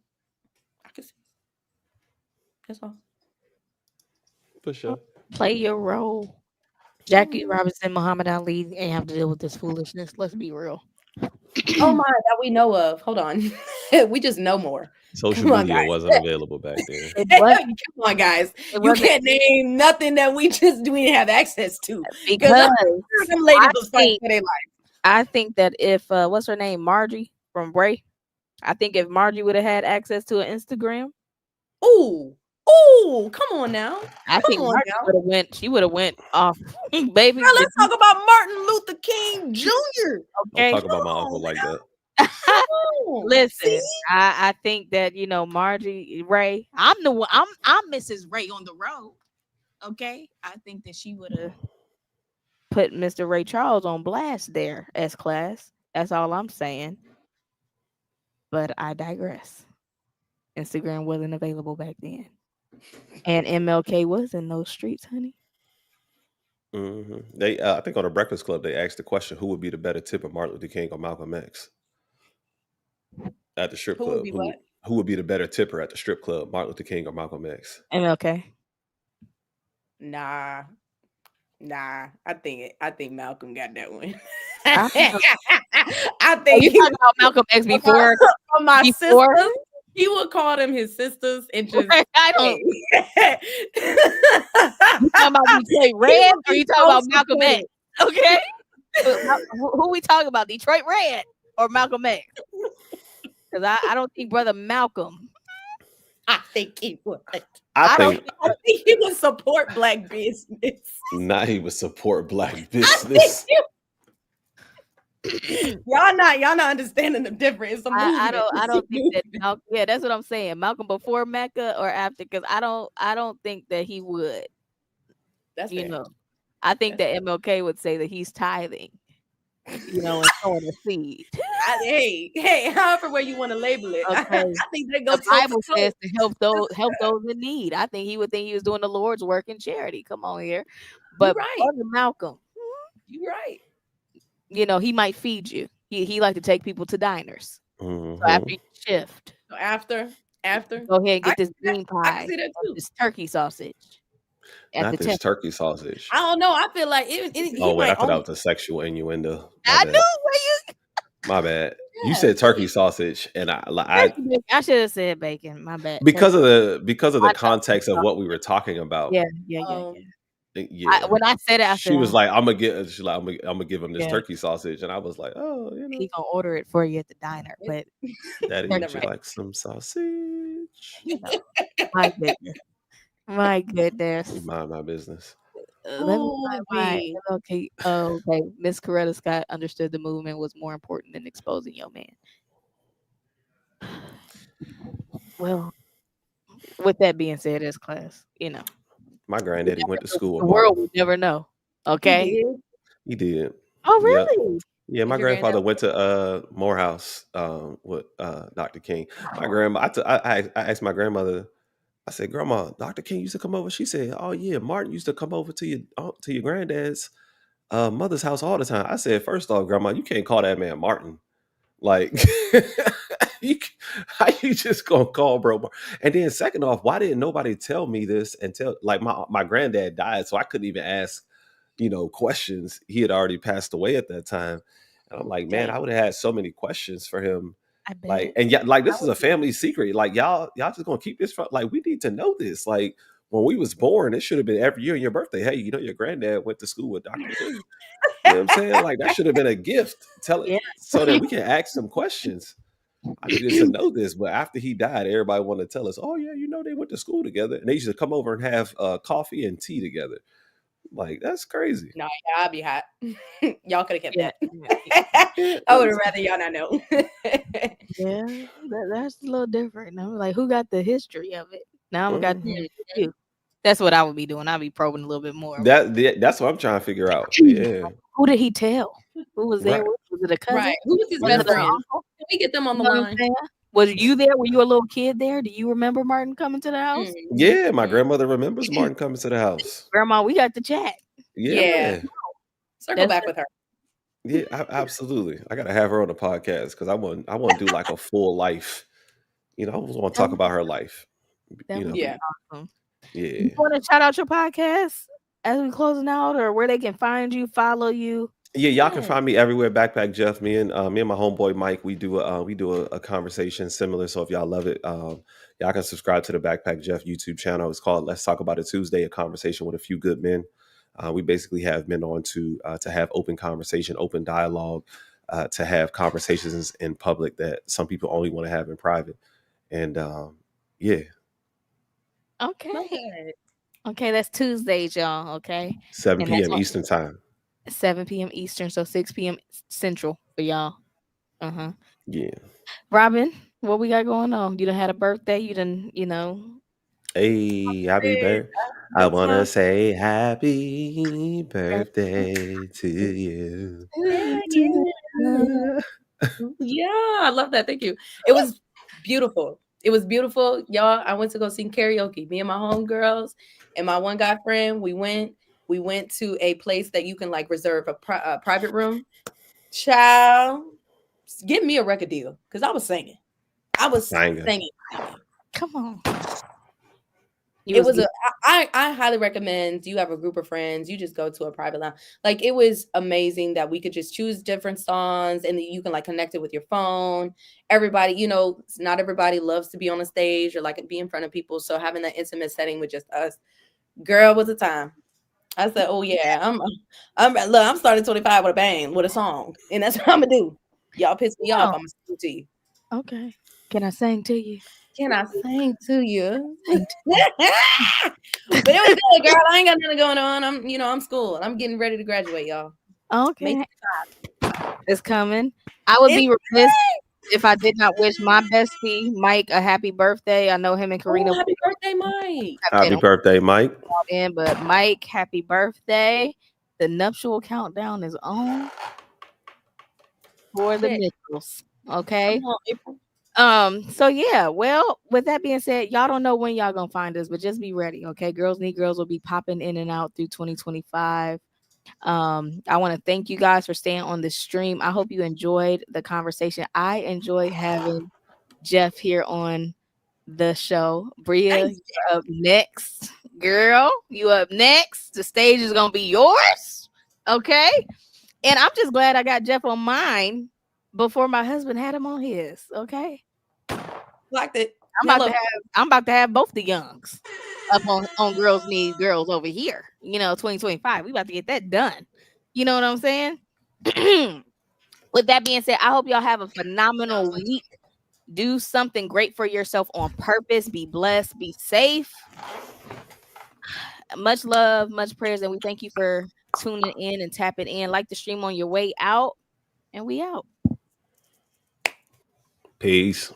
That's all. For sure. Play your role. Jackie Robinson, Muhammad Ali ain't have to deal with this foolishness. Let's be real. Oh my, that we know of. Hold on. We just know more. Social media wasn't available back then. Come on, guys. You can't name nothing that we didn't have access to. Because I think that if what's her name? Margie from Ray. I think if Margie would have had access to an Instagram. Ooh, come on now. I think Margie would have went off, baby. Now let's talk about Martin Luther King Jr. Okay. Don't talk about my uncle like that. Listen, I think that Margie Ray. I'm Mrs. Ray on the road. Okay, I think that she would have put Mr. Ray Charles on blast there as class. That's all I'm saying. But I digress. Instagram wasn't available back then. And MLK was in those streets, honey. Mm-hmm. They, I think on the Breakfast Club, they asked the question, who would be the better tipper, Martin Luther King or Malcolm X? At the strip club. Who would be the better tipper at the strip club, Martin Luther King or Malcolm X? MLK. Nah. I think Malcolm got that one. I think you talking about Malcolm X before. My sisters, he would call them his sisters and just. I don't. You talking about Detroit Red or you talking about Malcolm X? Okay. Who we talking about, Detroit Red or Malcolm X? Because I don't think brother Malcolm. I think he would. I think he would support black business. Not he would support black business. Y'all not understanding the difference. I don't think that. Yeah, that's what I'm saying. Malcolm before Mecca or after? Because I don't think that he would. That's I think that MLK would say that he's tithing. And sowing a seed. Hey, however way you want to label it. Okay. I think that goes. The Bible says to help those in need. I think he would think he was doing the Lord's work in charity. Come on here, but brother Malcolm, you're right. He might feed you. He like to take people to diners. Mm-hmm. So after you shift, after, go ahead and get this green pie, this turkey sausage. Not this turkey sausage. I don't know. I feel like I thought that was a sexual innuendo. I knew where you. My bad. Yeah. You said turkey sausage, and I should have said bacon. My bad. Because of the context of what we were talking about. Yeah. When I said it, she was like, "I'm gonna give him this turkey sausage," and I was like, "Oh, he gonna order it for you at the diner." But Daddy, would you like some sausage? My goodness. My goodness. You mind my business. Okay. Okay. Miss Coretta Scott understood the movement was more important than exposing your man. Well, with that being said, as class, my granddaddy went to school. The world would never know. Okay. He did. Oh, Yep. really? Yeah, Is my your grandfather granddad? went to Morehouse with Dr. King. My grandma, I asked my grandmother. I said, "Grandma, Dr. King used to come over." She said, "Oh yeah, Martin used to come over to your granddad's mother's house all the time." I said, "First off, Grandma, you can't call that man Martin. Like, how you just gonna call bro?" And then second off, why didn't nobody tell me this until like my granddad died, so I couldn't even ask questions. He had already passed away at that time, and I'm like, man, Dang. I would have had so many questions for him. I Like, bet. and yeah, like I this is would a family secret. Like y'all just gonna keep this from like we need to know this. Like when we was born, it should have been every year on your birthday. Hey, your granddad went to school with Dr. King. You know what I'm saying? Like that should have been a gift. Tell it Yeah. so that we can ask some questions. I needed to know this, but after he died, everybody wanted to tell us, "Oh yeah, they went to school together, and they used to come over and have coffee and tea together." Like that's crazy. No, yeah, I'd be hot. Y'all could have kept Yeah. that. Yeah, I would have rather y'all not know. Yeah, that's a little different. I'm like, who got the history of it? Now I'm got the Mhm. history of you. That's what I would be doing. I'd be probing a little bit more. That's what I'm trying to figure out. Yeah, Who did he tell? Who was there right. with? Was it a cousin? Right. Who was his Was best it an Mhm. friend? uncle? Can we get them on You the know what I'm line? saying? Was you there? Were you a little kid there? Do you remember Martin coming to the house? Yeah, my grandmother remembers Martin coming to the house. Grandma, we got the chat. Yeah. Yeah, Circle That's back with her. yeah, absolutely. I gotta have her on the podcast because I want to do like a full life. I want to that talk would about her life. that You would know, be Yeah. awesome. You yeah. want to shout out your podcast as we closing out, or where they can find you, follow you? Yeah, y'all can Yeah. find me everywhere. Backpack Jeff. Me and my homeboy Mike. We do a conversation similar. So if y'all love it, y'all can subscribe to the Backpack Jeff YouTube channel. It's called Let's Talk About It Tuesday. A conversation with a few good men. We basically have men on to have open conversation, open dialogue, to have conversations in public that some people only want to have in private. And yeah, Okay. Love that. Okay, that's Tuesdays, y'all. Okay. 7 And that's p.m. on Eastern time. 7 p.m. Eastern, so 6 p.m. Central for y'all. Uh-huh. Yeah. Robin, what we got going on? You done had a birthday? You done, Hey, happy Hey, birthday. I good want to time. say happy birthday to you. Thank you. Yeah, I love that. Thank you. It was beautiful. It was beautiful. Y'all, I went to go sing karaoke. Me and my homegirls and my one guy friend, we went to a place that you can like reserve a private room. Child, give me a record deal because I was singing. I was Banger. singing. come on. You It was was getting I highly recommend you have a group of friends, you just go to a private lounge. Like it was amazing that we could just choose different songs and you can like connect it with your phone. Everybody, not everybody loves to be on a stage or like be in front of people. So having that intimate setting with just us, girl, was a time. I said, "Oh yeah, I'm starting 25 with a bang with a song, and that's what I'm gonna do. Y'all piss me off, no. I'm gonna sing to you. Okay. Can I sing to you? Can I sing to you?" Sing to But it was good, girl. I ain't got nothing going on. I'm school. I'm getting ready to graduate, y'all. May Okay. 25. It's coming. I would be It's remiss if I did not wish my bestie, Mike, a happy birthday. I know him and Karina oh, happy birthday, Mike. have Happy been birthday, Mike. in, but Mike, happy birthday. The nuptial countdown is on for the Yeah, Mitchells. Okay. come on, April. So yeah, well, with that being said, y'all don't know when y'all gonna find us, but just be ready, okay? Girls Need Girls will be popping in and out through 2025. I want to thank you guys for staying on the stream. I hope you enjoyed the conversation. I enjoyed having Jeff here on the show. Bria, Thanks. you're up next. Girl, you up next. The stage is gonna be yours. Okay. And I'm just glad I got Jeff on mine before my husband had him on his. Okay. Liked it. I'm about to Hello. have both the youngs up on Girls Need Girls over here. 2025. We about to get that done. You know what I'm saying? With that being said, I hope y'all have a phenomenal week. Do something great for yourself on purpose. Be blessed. Be safe. Much love, much prayers, and we thank you for tuning in and tapping in. Like the stream on your way out, and we out. Peace.